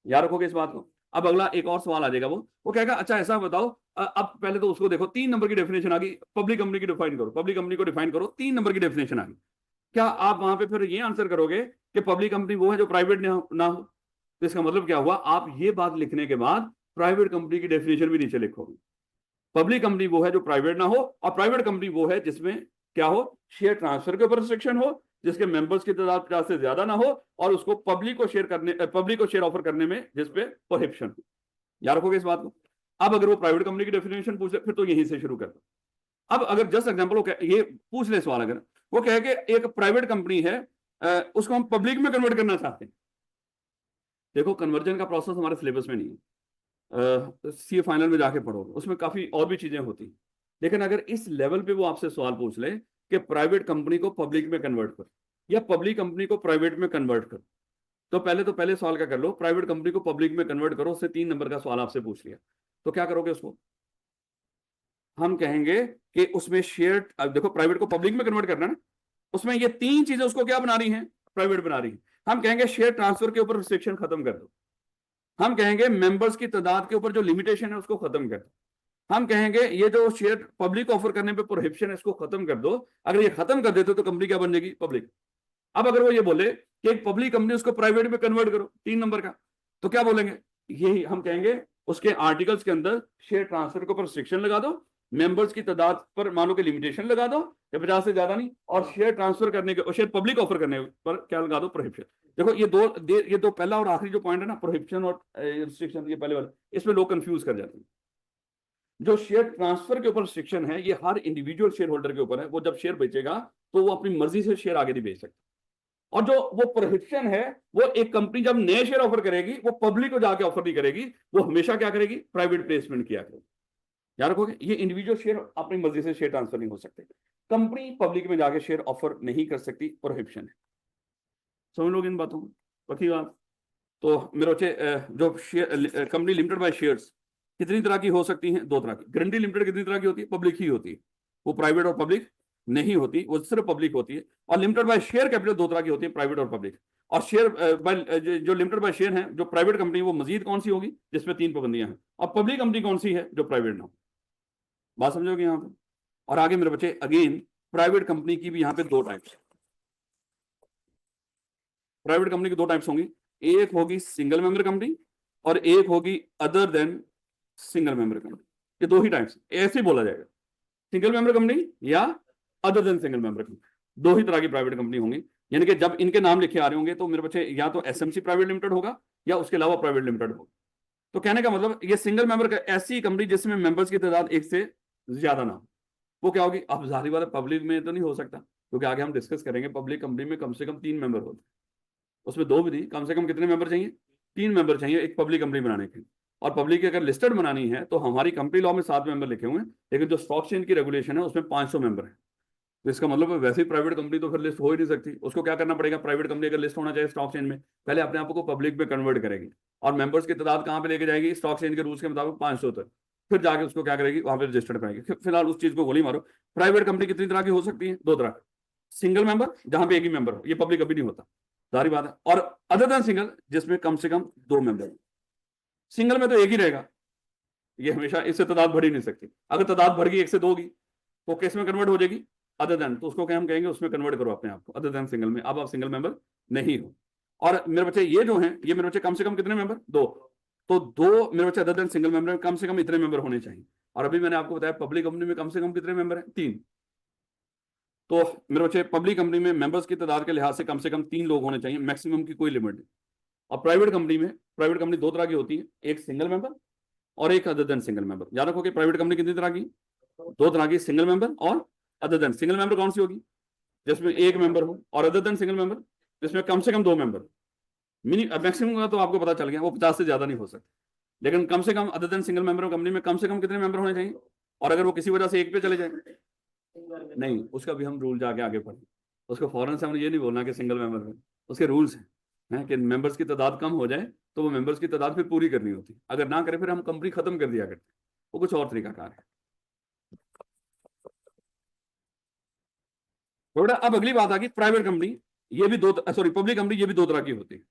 याद रखोगे इस बात को। अब अगला एक और सवाल आ जाएगा, वो कहेगा अच्छा ऐसा बताओ, अब पहले तो उसको देखो 3 नंबर की डेफिनेशन आ गई, पब्लिक कंपनी की डिफाइन करो, पब्लिक कंपनी को डिफाइन करो, 3 नंबर की डेफिनेशन आ गई। क्या आप वहां पे फिर ये आंसर करोगे कि पब्लिक कंपनी वो है जो प्राइवेट ना हो? तो इसका मतलब क्या हुआ? आप ये बात लिखने के बाद प्राइवेट कंपनी की डेफिनेशन भी नीचे लिखोगे। पब्लिक कंपनी वो है जो प्राइवेट ना हो, और प्राइवेट कंपनी वो है जिसमें क्या हो? शेयर ट्रांसफर के ऊपर रिस्ट्रिक्शन हो, जिसके मेंबर्स की तादाद 50 से ज्यादा ना हो, और उसको पब्लिक को शेयर ऑफर करने में जिसपे प्रोहिबिशन हो। याद रखोगे इस बात को। अब अगर वो प्राइवेट कंपनी की डेफिनेशन पूछ ले फिर तो यहीं से शुरू कर दो। अब अगर जस्ट एग्जांपल ये पूछ ले सवाल, अगर वो कहे कि एक प्राइवेट कंपनी है, उसको हम पब्लिक में कन्वर्ट करना चाहते हैं। देखो कन्वर्जन का प्रोसेस हमारे सिलेबस में नहीं है, सीए फाइनल में जाके पढ़ोगे, उसमें काफी और भी चीजें होती। लेकिन अगर इस लेवल पे वो आपसे सवाल पूछ ले कि प्राइवेट कंपनी को पब्लिक में कन्वर्ट कर या पब्लिक कंपनी को प्राइवेट में कन्वर्ट कर, तो पहले सवाल क्या कर लो, प्राइवेट कंपनी को पब्लिक में कन्वर्ट करो। उससे 3 नंबर का सवाल आपसे पूछ लिया, तो क्या करोगे उसको? हम कहेंगे कि उसमें शेयर, देखो प्राइवेट को पब्लिक में कन्वर्ट करना है ना, उसमें ये 3 चीजें उसको क्या बना रही हैं? प्राइवेट बना रही है। हम कहेंगे शेयर ट्रांसफर के ऊपर रिस्ट्रिक्शन खत्म कर दो। हम कहेंगे मेंबर्स की तादाद के ऊपर जो लिमिटेशन है उसको खत्म कर दो। हम कहेंगे ये जो शेयर पब्लिक ऑफर करने पे प्रोहिबिशन है इसको खत्म कर दो। अगर ये खत्म कर देते तो कंपनी क्या बन जाएगी? पब्लिक। अब अगर वो ये बोले कि एक पब्लिक कंपनी उसको प्राइवेट में कन्वर्ट करो 3 नंबर का, तो क्या बोलेंगे? यही हम कहेंगे उसके आर्टिकल्स के अंदर शेयर ट्रांसफर के ऊपर रिस्ट्रिक्शन लगा दो, मेंबर्स की तादाद पर मानो के लिमिटेशन लगा दो या 50 से ज्यादा नहीं, और शेयर ट्रांसफर करने के और शेयर पब्लिक ऑफर करने पर क्या लगा दो? प्रोहिबिशन। देखो ये दो पहला और आखिरी जो पॉइंट है ना, प्रोहिबिशन और रिस्ट्रिक्शन, ये पहले वाले, इसमें लोग कंफ्यूज कर जाते हैं। जो शेयर ट्रांसफर के ऊपर रिस्ट्रिक्शन है ये हर इंडिविजुअल शेयर होल्डर के ऊपर है। वो जब शेयर बेचेगा तो वो अपनी मर्जी से शेयर आगे नहीं बेच सकता। और जो वो प्रोहिबिशन है, वो एक कंपनी जब नए शेयर ऑफर करेगी वो पब्लिक को जाके ऑफर नहीं करेगी, वो हमेशा क्या करेगी? प्राइवेट प्लेसमेंट किया करेगी। याद रखोगे, ये इंडिविजुअल शेयर अपनी मर्जी से शेयर ट्रांसफर नहीं हो सकते, कंपनी पब्लिक में जाके शेयर ऑफर नहीं कर सकती, प्रोहिबिशन है। समझ लोग इन बातों को, पक्की बात। तो मेरे बच्चे, जो share company limited by shares कितनी तरह की हो सकती हैं? 2 तरह की। गारंटी लिमिटेड कितनी तरह की होती है? पब्लिक ही होती है, वो प्राइवेट और पब्लिक नहीं होती, वो सिर्फ पब्लिक होती है। और लिमिटेड बाय शेयर कैपिटल दो तरह की होती है, प्राइवेट और पब्लिक। और शेयर बाय जो लिमिटेड बाय शेयर है, जो प्राइवेट कंपनी, वो मजीद कौन सी होगी जिसमें 3 पाबंदियां हैं, और पब्लिक कंपनी कौन सी है जो प्राइवेट ना हो। बात समझोगे यहाँ पे। और आगे मेरे बच्चे, अगेन प्राइवेट कंपनी की भी यहाँ पे 2 टाइप्स। प्राइवेट कंपनी की 2 टाइप्स होंगी, एक होगी सिंगल मेंबर कंपनी और एक होगी other than single member company. ये 2 ही टाइप्स, ऐसे ही बोला जाएगा, सिंगल मेंबर कंपनी या other than single member company. 2 ही तरह की प्राइवेट कंपनी होंगी। यानी कि जब इनके नाम लिखे आ रहे होंगे तो मेरे बच्चे या तो एसएमसी प्राइवेट लिमिटेड होगा या उसके अलावा प्राइवेट लिमिटेड होगा। तो कहने का मतलब ये सिंगल मेंबर का ऐसी कंपनी जिसमें मेंबर्स की तादाद 1 से ज्यादा ना हो, वो क्या होगी। अब जाहिर बात है पब्लिक में तो नहीं हो सकता, क्योंकि आगे हम डिस्कस करेंगे पब्लिक कंपनी में कम से कम 3 मेंबर होते हैं। उसमें 2 विधि, कम से कम कितने मेंबर चाहिए, 3 मेंबर चाहिए एक पब्लिक कंपनी बनाने के। और पब्लिक की अगर लिस्टेड बनानी है तो हमारी कंपनी लॉ में 7 मेंबर लिखे हुए हैं, लेकिन जो स्टॉक एक्सचेंज की रेगुलेशन है उसमें 500 मेंबर है। तो इसका मतलब वैसे ही प्राइवेट कंपनी तो फिर लिस्ट हो ही नहीं सकती। उसको क्या करना पड़ेगा, प्राइवेट कंपनी अगर लिस्ट होना चाहिए स्टॉक एक्सचेंज में, पहले अपने आप को पब्लिक में कन्वर्ट करेगी और मेंबर्स की तादाद कहाँ पे लेके जाएगी, स्टॉक एक्सचेंज के रूल्स के मुताबिक 500 तक। फिर जाके उसको क्या करेगी, वहां पे रजिस्टर्ड कराएगी। फिलहाल उस चीज को गोली मारो। प्राइवेट कंपनी कितनी तरह की हो सकती है, 2 तरह। सिंगल मेंबर जहां पे एक ही मेंबर हो, ये पब्लिक कभी नहीं होता, सारी बात है। और अदर देन सिंगल जिसमें कम से कम 2 मेंबर। सिंगल में तो एक ही रहेगा, ये हमेशा, इससे तादाद बढ़ ही नहीं सकती। अगर तादाद बढ़ गई 1 से 2 की तो किस में कन्वर्ट हो जाएगी, अदर देन। तो उसको क्या हम कहेंगे, उसमें कन्वर्ट करो अपने आप को अदर देन सिंगल में, अब आप सिंगल मेंबर नहीं हो। और मेरे बच्चे ये जो हैं, ये मेरे बच्चे कम से कम कितने मेंबर, 2। तो 2 मेरे बच्चे अदर देन सिंगल मेंबर में कम से कम इतने मेंबर होने चाहिए। और अभी मैंने आपको बताया पब्लिक कंपनी में कम से कम कितने मेंबर हैं, 3। तो मेरे बच्चे पब्लिक कंपनी में मेंबर्स की तादाद के लिहाज से कम 3 लोग होने चाहिए, मैक्सिमम की कोई लिमिट नहीं। और प्राइवेट कंपनी में, प्राइवेट कंपनी 2 तरह की होती है, एक सिंगल मेंबर और एक अदर देन सिंगल मेंबर। याद रखो कि प्राइवेट कंपनी कितनी तरह की, 2 तरह की, सिंगल मेंबर और अदर देन। सिंगल मेंबर कौन सी होगी, जिसमें एक मेंबर हो, और अदर देन सिंगल मेंबर जिसमें कम से कम 2 मेंबर। मैक्सिमम का तो आपको पता चल गया, वो 50 से ज्यादा नहीं हो सकता, लेकिन कम से कम other than single member company में कम से कम कितने मेंबर होने चाहिए। और अगर वो किसी वजह से 1 पे चले जाए, नहीं, उसका भी हम रूल जाके आगे पढ़े। उसको फौरन से हमने ये नहीं बोलना कि सिंगल मेंबर में, उसके रूल्स हैं कि मेंबर्स की तादाद कम हो जाए तो वो मेंबर्स की तादाद फिर पूरी करनी होती, अगर ना करे फिर हम कंपनी खत्म कर दिया करते। वो कुछ और तरीका कार है। बेटा अब अगली बात आ गई प्राइवेट कंपनी, ये भी 2, सॉरी पब्लिक कंपनी, ये भी 2 तरह की होती है,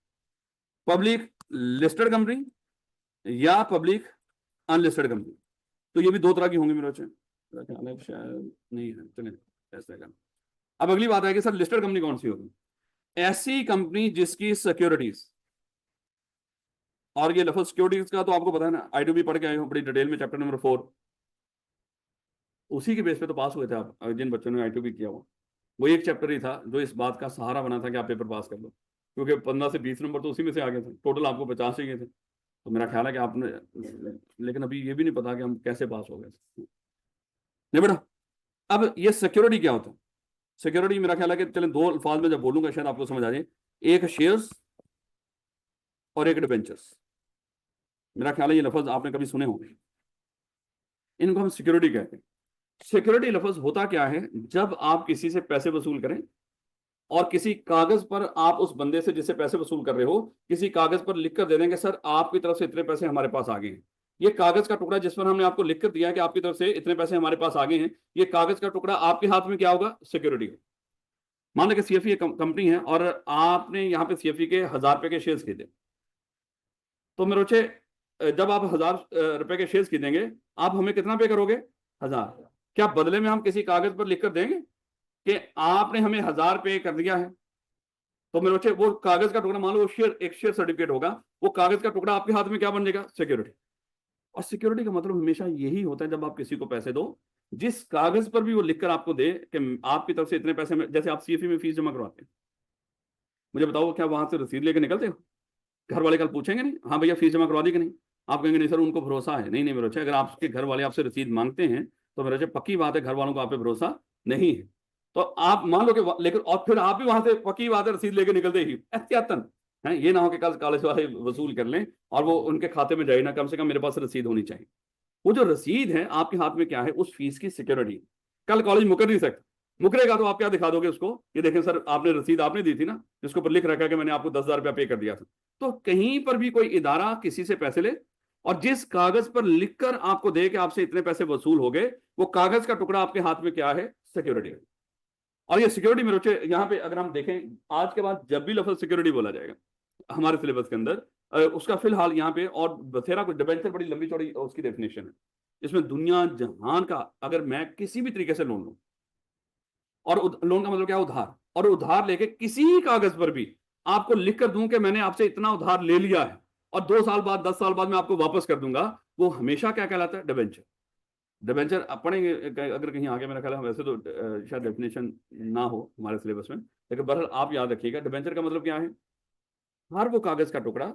पब्लिक लिस्टेड कंपनी या पब्लिक अनलिस्टेड कंपनी। तो ये भी 2 तरह की होंगी मेरे बच्चे, शायद नहीं है, चलिए ऐसा करना। अब अगली बात है कि सर लिस्टेड कंपनी कौन सी होगी, ऐसी कंपनी जिसकी सिक्योरिटीज, और ये लफ्ज सिक्योरिटीज का तो आपको पता है ना, आई पढ़ के आए हो बड़ी डिटेल में, चैप्टर नंबर 4, उसी के बेस पे तो पास हुए थे आप, जिन बच्चों ने आई किया हुआ। वो एक चैप्टर ही था जो इस बात का सहारा बना था कि आप पेपर पास कर लो, क्योंकि 15 से 20 नंबर तो उसी में से आ गए थे, टोटल आपको 50 चाहिए थे। तो मेरा ख्याल है कि आपने, लेकिन अभी ये भी नहीं पता कि हम कैसे पास हो गए। नहीं बेटा, अब ये सिक्योरिटी क्या होता है, सिक्योरिटी मेरा ख्याल है कि चलें 2 अल्फाज में जब बोलूंगा शायद आपको समझ आ जाए, एक शेयर्स और एक डिबेंचर्स। मेरा ख्याल है ये लफ्ज आपने कभी सुने होंगे, इनको हम सिक्योरिटी कहते हैं। सिक्योरिटी लफ्ज होता क्या है, जब आप किसी से पैसे वसूल करें और किसी कागज पर आप उस बंदे से जिससे पैसे वसूल कर रहे हो, किसी कागज पर लिख कर दे देंगे सर आपकी तरफ से इतने पैसे हमारे पास आ गए हैं। ये कागज का टुकड़ा जिस पर हमने आपको लिख कर दिया है कि आपकी तरफ से इतने पैसे हमारे पास आ गए हैं, ये कागज का टुकड़ा आपके हाथ में क्या होगा, सिक्योरिटी हो। मान लो कि सीएफई कंपनी है और आपने यहाँ पे सीएफई के 1000 रुपए के शेयर्स खरीदे, तो मेरे बच्चे जब आप 1000 रुपए के शेयर्स खरीदेंगे, आप हमें कितना पे करोगे, 1000। क्या बदले में हम किसी कागज पर लिख कर देंगे कि आपने हमें 1000 पे कर दिया है। तो मेरे बच्चे वो कागज का टुकड़ा, मान लो शेयर, एक शेयर सर्टिफिकेट होगा, वो कागज का टुकड़ा आपके हाथ में क्या बन जाएगा, सिक्योरिटी। और सिक्योरिटी का मतलब हमेशा यही होता है जब आप किसी को पैसे दो, जिस कागज पर भी वो लिखकर आपको दे कि आपकी तरफ से इतने पैसे में, जैसे आप सीएफई में फीस जमा करवाते हैं, मुझे बताओ क्या वहां से रसीद लेके निकलते हो, घर वाले कल पूछेंगे नहीं, हाँ भैया फीस जमा करवा दी कि नहीं, आप कहेंगे नहीं सर उनको भरोसा है। नहीं नहीं मेरे बच्चे, अगर आपके घर वाले आपसे रसीद मांगते हैं तो मेरे बच्चे पक्की बात है घर वालों को आप पे भरोसा नहीं है। तो आप मान लो कि, लेकिन और फिर आप भी वहां से पक्की बात है रसीद लेके निकलते ही एहतियातन है, ये ना हो कि कल कॉलेज वाले वसूल कर लें और वो उनके खाते में जाए ना, कम से कम मेरे पास रसीद होनी चाहिए। वो जो रसीद है आपके हाथ में क्या है, उस फीस की सिक्योरिटी। कल कॉलेज मुकर नहीं सकता, मुकरेगा तो आप क्या दिखा दोगे उसको, ये देखें सर आपने रसीद आपने दी थी ना, जिसके ऊपर लिख रखा है कि मैंने आपको 10,000 रुपया पे कर दिया था। तो कहीं पर भी कोई इदारा किसी से पैसे ले और जिस कागज पर लिखकर आपको दे कि आपसे इतने पैसे वसूल हो गए, वो कागज का टुकड़ा आपके हाथ में क्या है, सिक्योरिटी है। और ये सिक्योरिटी मेरे बच्चे यहाँ पे अगर हम देखें, आज के बाद जब भी लफ्ज सिक्योरिटी बोला जाएगा हमारे सिलेबस के अंदर, उसका फिलहाल यहाँ पे और बथेरा कुछ डिबेंचर बड़ी लंबी चौड़ी उसकी डेफिनेशन है। इसमें दुनिया जहान का अगर मैं किसी भी तरीके से लोन लूं, और लोन का मतलब क्या है, उधार, और उधार लेके किसी कागज पर भी आपको लिख कर दूं कि मैंने आपसे इतना उधार ले लिया है और 2 साल बाद 10 साल बाद मैं आपको वापस कर दूंगा, वो हमेशा क्या कहलाता है, डिबेंचर। डिबेंचर आप पढ़ेंगे अगर कहीं आगे, मेरा ख्याल है वैसे तो शायद डेफिनेशन ना हो हमारे सिलेबस में, लेकिन बहरहाल आप याद रखिएगा डिबेंचर का मतलब क्या है, हर वो कागज का टुकड़ा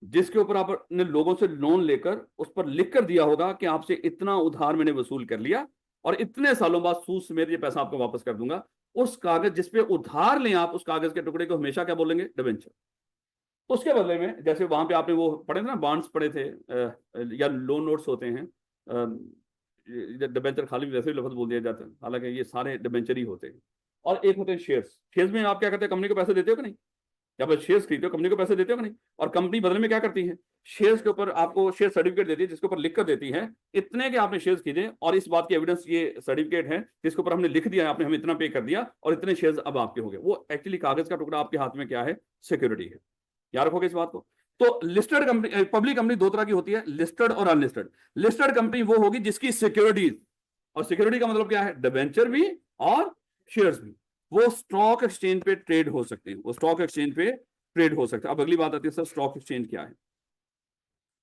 जिसके ऊपर आपने लोगों से लोन लेकर उस पर लिख कर दिया होगा कि आपसे इतना उधार मैंने वसूल कर लिया और इतने सालों बाद सूद समेत ये पैसा आपको वापस कर दूंगा, उस कागज जिसपे उधार लें आप, उस कागज के टुकड़े को हमेशा क्या बोलेंगे, डिबेंचर। उसके बदले में जैसे वहां पे आपने वो पढ़े थे ना, बॉन्ड्स पढ़े थे या लोन नोट्स होते हैं, डिबेंचर खाली वैसे भी लफ्ज बोल दिया जाता है, हालांकि ये सारे डिबेंचर ही होते हैं। और एक होते हैं शेयर्स। शेयर्स में आप क्या करते हैं, कंपनी को पैसे देते हो कि नहीं, जब आप शेयर्स खरीदते हो कंपनी को पैसे देते हो कि नहीं, और कंपनी बदले में क्या करती है, शेयर्स के ऊपर आपको शेयर सर्टिफिकेट देती है जिसके ऊपर लिख कर देती है इतने के आपने शेयर्स खरीदे और इस बात की एविडेंस ये सर्टिफिकेट है जिसके ऊपर हमने लिख दिया है आपने हमें इतना पे कर दिया और इतने शेयर्स अब आपके हो गए। वो एक्चुअली कागज का टुकड़ा आपके हाथ में क्या है, सिक्योरिटी है। याद रखोगे इस बात को। तो लिस्टेड कंपनी, पब्लिक कंपनी दो तरह की होती है, लिस्टेड और अनलिस्टेड। लिस्टेड कंपनी वो होगी जिसकी सिक्योरिटीज, और सिक्योरिटी का मतलब क्या है, डिबेंचर भी और शेयर्स भी, वो स्टॉक एक्सचेंज पे ट्रेड हो सकते हैं, वो स्टॉक एक्सचेंज पे ट्रेड हो सकते हैं। अब अगली बात आती है सर, स्टॉक एक्सचेंज क्या है।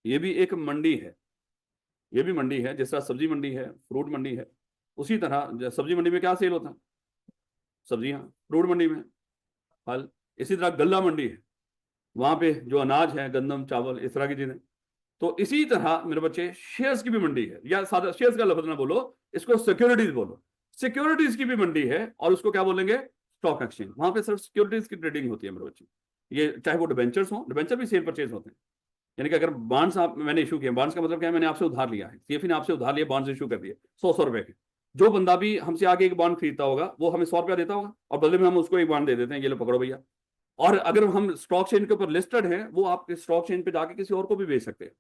ये भी एक मंडी है, ये भी मंडी है, जिस तरह सब्जी मंडी है, फ्रूट मंडी है, उसी तरह सब्जी मंडी में क्या सेल होता है, सब्जियां, फ्रूट मंडी में फल, इसी तरह गल्ला मंडी है, वहां पे जो अनाज है, गंदम, चावल, इस तरह की चीजें। तो इसी तरह मेरे बच्चे शेयर्स की भी मंडी है, या सादा शेयर्स का लफ्ज ना बोलो, इसको सिक्योरिटीज बोलो। सिक्योरिटीज की भी मंडी है और उसको क्या बोलेंगे, स्टॉक एक्सचेंज। वहां पे सिर्फ सिक्योरिटीज की ट्रेडिंग होती है मेरे बच्चे, ये चाहे वो डिबेंचर्स हो, डिबेंचर भी सेल परचेज होते हैं। यानी कि अगर बॉन्ड्स आप मैंने इशू किया, बॉन्ड्स का मतलब क्या है, मैंने आपसे उधार लिया है, सीएफई ने आपसे उधार लिया, बॉन्ड्स इशू कर दिए 100 रुपए के। जो बंदा भी हमसे आगे एक बॉन्ड खरीदता होगा वो हमें 100 रुपया देता होगा और बदले में हम उसको एक बॉन्ड दे देते हैं, ये लो पकड़ो भैया। और अगर हम स्टॉक चेन के ऊपर लिस्टेड हैं, वो आप स्टॉक चेन पे जाके किसी और को भी बेच सकते हैं।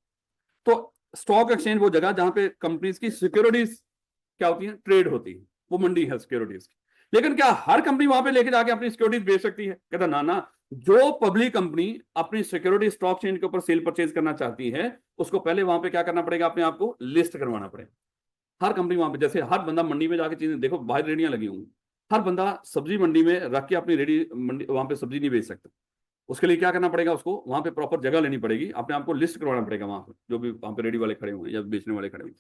तो स्टॉक एक्सचेंज वो जगह जहां पे कंपनीज की सिक्योरिटीज क्या होती है, ट्रेड होती है, वो मंडी है सिक्योरिटीज की। लेकिन क्या हर कंपनी वहां पे लेके जाके अपनी सिक्योरिटीज बेच सकती है, कहता ना ना, जो पब्लिक कंपनी अपनी सिक्योरिटी स्टॉक चेन के ऊपर सेल परचेज करना चाहती है उसको पहले वहां पे क्या करना पड़ेगा, अपने आप को लिस्ट करवाना पड़ेगा। हर कंपनी वहां पे, जैसे हर बंदा मंडी में जाके चीजें देखो, बाहर रेडियां लगी होंगी, हर बंदा सब्जी मंडी में रख के अपनी रेडी मंडी वहां पे सब्जी नहीं बेच सकता। उसके लिए क्या करना पड़ेगा, उसको वहां पे प्रॉपर जगह लेनी पड़ेगी, अपने आप को लिस्ट करवाना पड़ेगा वहां पर, जो भी वहां पे रेडी वाले खड़े हुए या बेचने वाले खड़े हुए।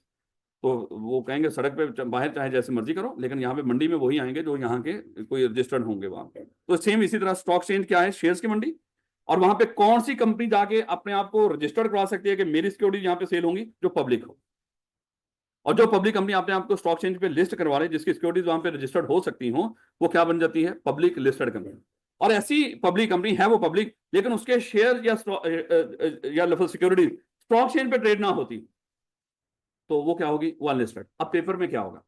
तो वो कहेंगे सड़क पे बाहर चाहे जैसे मर्जी करो, लेकिन यहाँ पे मंडी में वही आएंगे जो यहाँ के कोई रजिस्टर्ड होंगे वहां पे। तो सेम इसी तरह स्टॉक एक्सचेंज क्या है, शेयर्स की मंडी। और वहां पे कौन सी कंपनी जाके अपने आप को रजिस्टर्ड करवा सकती है कि मेरी सिक्योरिटी यहाँ पे सेल होंगी, जो पब्लिक हो। और जो पब्लिक कंपनी अपने आप को स्टॉक एक्सचेंज पे लिस्ट करवा रहे, जिसकी सिक्योरिटीज वहां पे रजिस्टर्ड हो सकती हो, वो क्या बन जाती है, पब्लिक लिस्टेड कंपनी। और ऐसी पब्लिक कंपनी है वो पब्लिक, लेकिन उसके शेयर या लफ्ज सिक्योरिटी स्टॉक एक्सचेंज पे ट्रेड ना होती, तो वो क्या होगी, वो अनलिस्टेड। अब पेपर में क्या होगा,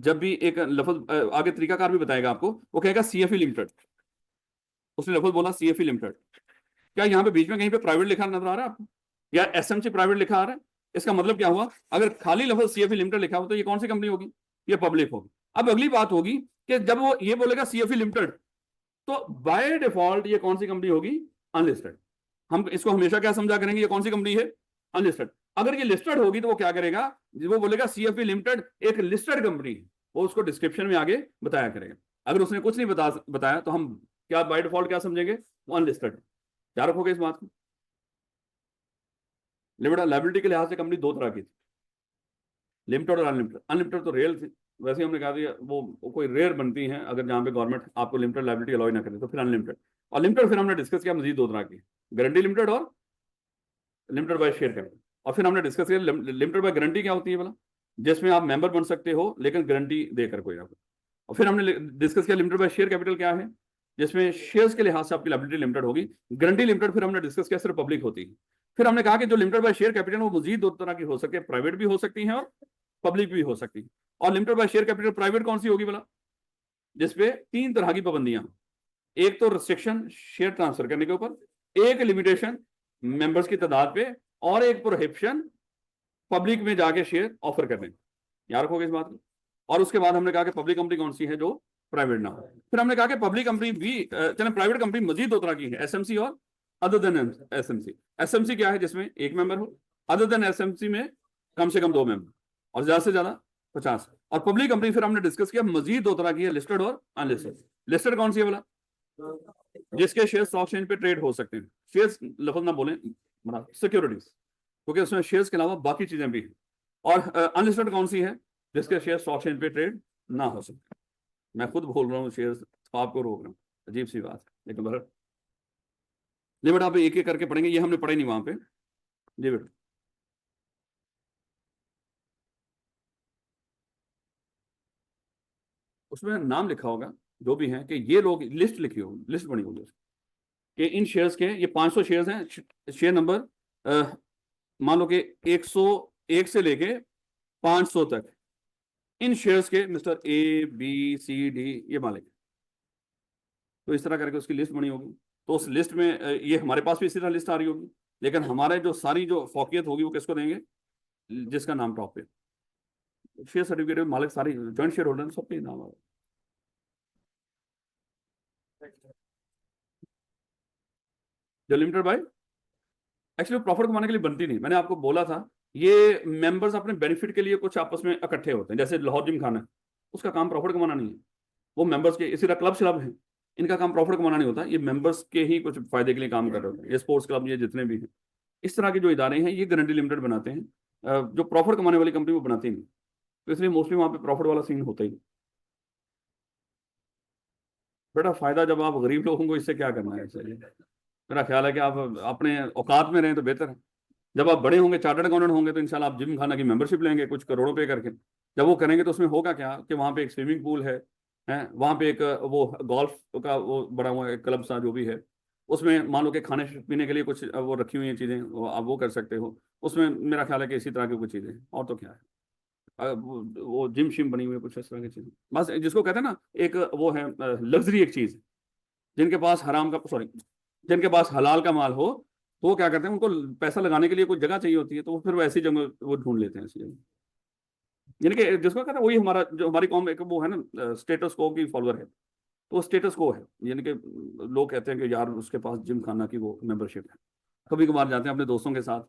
जब भी एक लफ्ज आगे तरीकाकार भी बताएगा आपको, वो कहेगा सीएफई लिमिटेड, उसने लफ्ज बोला सीएफई लिमिटेड, क्या यहाँ पे बीच में कहीं पे प्राइवेट लिखा नजर आ रहा है आपको, या एसएमसी प्राइवेट लिखा आ रहा है। इसका मतलब क्या हुआ, अगर खाली लफ्ज सीएफई लिमिटेड लिखा हो तो ये कौन सी कंपनी होगी, ये पब्लिक होगी। अब अगली बात होगी कि जब वो ये बोलेगा सीएफई लिमिटेड, तो बाय डिफॉल्ट ये कौन सी कंपनी होगी, अनलिस्टेड। हम इसको हमेशा क्या समझा करेंगे, ये कौन सी कंपनी है, अनलिस्टेड। अगर ये लिस्टेड होगी तो वो क्या करेगा, वो बोलेगा सीएफई लिमिटेड एक लिस्टेड कंपनी है, वो उसको डिस्क्रिप्शन में आगे बताया करेगा। अगर उसने कुछ नहीं बताया तो हम क्या बाय डिफॉल्ट क्या समझेंगे, वो अनलिस्टेड। क्या रखोगे इस बात को। लिमिटेड लाइबिलिटी के लिहाज से कंपनी दो तरह की थी, लिमिटेड और अनलिमिटेड। अनलिमिटेड तो रेयर थी, वैसे हमने कहा था वो कोई रेयर बनती है, अगर जहां पे गवर्नमेंट आपको लिमिटेड लाइबिलिटी अलाउ ना करे तो फिर अनलिमिटेड। और लिमिटेड फिर हमने डिस्कस किया मजीद दो तरह की, गारंटी लिमिटेड और लिमिटेड बाय शेयर कैपिटल। और फिर हमने डिस्कस किया लिमिटेड बाय गारंटी क्या होती है बोला, जिसमें आप मेंबर बन सकते हो लेकिन गारंटी देकर कोई ना कोई। और फिर हमने डिस्कस किया लिमिटेड बाय शेयर कैपिटल क्या है, जिसमें शेयर्स के लिहाज से आपकी लायबिलिटी लिमिटेड होगी। गारंटी लिमिटेड फिर हमने डिस्कस किया सिर्फ पब्लिक होती है। फिर हमने कहा कि जो लिमिटेड बाय शेयर कैपिटल वो मजीद दो तरह की हो सकती है, प्राइवेट भी हो सकती है और पब्लिक भी हो सकती है। और limited by share capital private कौन सी होगी बोला, जिसपे 3 तरह की पाबंदियां, एक तो रिस्ट्रिक्शन शेयर ट्रांसफर करने के ऊपर, एक लिमिटेशन मेंबर्स की तादाद पे, और एक प्रोहिबिशन पब्लिक में जाके शेयर ऑफर करने। याद रखोगे इस बात को। और उसके बाद हमने कहा कि पब्लिक कंपनी कौन सी है, जो प्राइवेट ना हो। फिर हमने कहा कि पब्लिक कंपनी भी चले, प्राइवेट कंपनी मजीद 2 तरह की है, एसएमसी और अदर देन एसएमसी। एसएमसी क्या है? जिसमें 1 मेंबर हो। अदर देन एसएमसी में कम से कम 2 मेंबर और ज्यादा से ज्यादा 50। और पब्लिक कंपनी फिर हमने डिस्कस किया मजीद 2 तरह की है, लिस्टेड और अनलिस्टेड। लिस्टेड कौन सी है बोला? जिसके शेयर स्टॉक एक्सचेंज पे ट्रेड हो सकते हैं। शेयर्स लफ्ज ना बोलें, सिक्योरिटीज, क्योंकि उसमें शेयर्स के अलावा बाकी चीजें भी हैं। और अनलिस्टेड कौन सी है? जिसके शेयर स्टॉक एक्सचेंज पे ट्रेड ना हो सकते। मैं खुद बोल रहा हूँ शेयर्स, आपको रोक रहा हूँ, अजीब सी बात है, लेकिन बहर जी बेटा आप एक एक करके पढ़ेंगे, ये हमने पढ़े नहीं वहां पे। जी बेटा उसमें नाम लिखा होगा जो भी है, कि ये लोग, लिस्ट लिखी होगी, लिस्ट बनी होगी कि इन शेयर्स के, ये 500 शेयर्स हैं, शेयर नंबर मान लो कि 101 से लेके 500 तक, इन शेयर्स के mister A B C D ये मालिक। तो इस तरह करके उसकी लिस्ट बनी होगी। तो उस लिस्ट में ये हमारे पास भी इसी तरह लिस्ट आ रही होगी, लेकिन हमारे जो सारी जो फौकियत होगी वो किसको देंगे? जिसका नाम टॉप पे, शेयर सर्टिफिकेट में मालिक सारी जॉइंट शेयर होल्डर सबके नाम आ जो लिमिटेड बाय, एक्चुअली प्रॉफिट कमाने के लिए बनती नहीं। मैंने आपको बोला था ये मेंबर्स अपने बेनिफिट के लिए कुछ आपस में इकट्ठे होते हैं, जैसे लाहौर जिम खाना, उसका काम प्रॉफिट कमाना नहीं है, वो मेंबर्स के, इसी तरह क्लब श्लब है, इनका काम प्रॉफिट कमाना नहीं होता, ये मेंबर्स के ही कुछ फायदे के लिए काम कर रहे होते हैं। ये स्पोर्ट्स क्लब, ये जितने भी हैं, इस तरह के जो इदारे हैं, ये गारंटी लिमिटेड बनाते हैं। जो प्रॉफिट कमाने वाली कंपनी वो बनाती नहीं, तो इसलिए मोस्टली वहां पे प्रॉफिट वाला सीन होता ही। बेटा फायदा जब आप गरीब लोगों को इससे क्या करना है, इसलिए मेरा ख्याल है कि आप अपने औकात में रहें तो बेहतर है। जब आप बड़े होंगे, चार्टर्ड अकाउंटेंट होंगे, तो इंशाल्लाह आप जिम खाना की मेंबरशिप लेंगे कुछ करोड़ों पे करके। जब वो करेंगे तो उसमें होगा क्या कि वहाँ पे एक स्विमिंग पूल है वहाँ पे एक वो गोल्फ का वो बड़ा हुआ एक क्लब सा जो भी है, उसमें मान लो कि खाने पीने के लिए कुछ वो रखी हुई हैं चीज़ें, आप वो कर सकते हो उसमें। मेरा ख्याल है कि इसी तरह की कुछ चीज़ें, और तो क्या है, वो जिम शिम बनी हुई है, कुछ इस तरह की चीज़ें, बस जिसको कहते हैं ना एक वो है लग्जरी एक चीज़। जिनके पास हराम का, सॉरी, जिनके पास हलाल का माल हो, तो वो क्या करते हैं, उनको पैसा लगाने के लिए कोई जगह चाहिए होती है, तो वो फिर वो ऐसी जगह वो ढूंढ लेते हैं ऐसी जगह। यानी कि जिसको कहते हैं वही हमारा, जो हमारी कौम एक वो है ना स्टेटस को की फॉलोअर है, तो वो स्टेटस को है। यानी कि लोग कहते हैं कि यार उसके पास जिम खाना की वो मेंबरशिप है, कभी कभार जाते हैं अपने दोस्तों के साथ,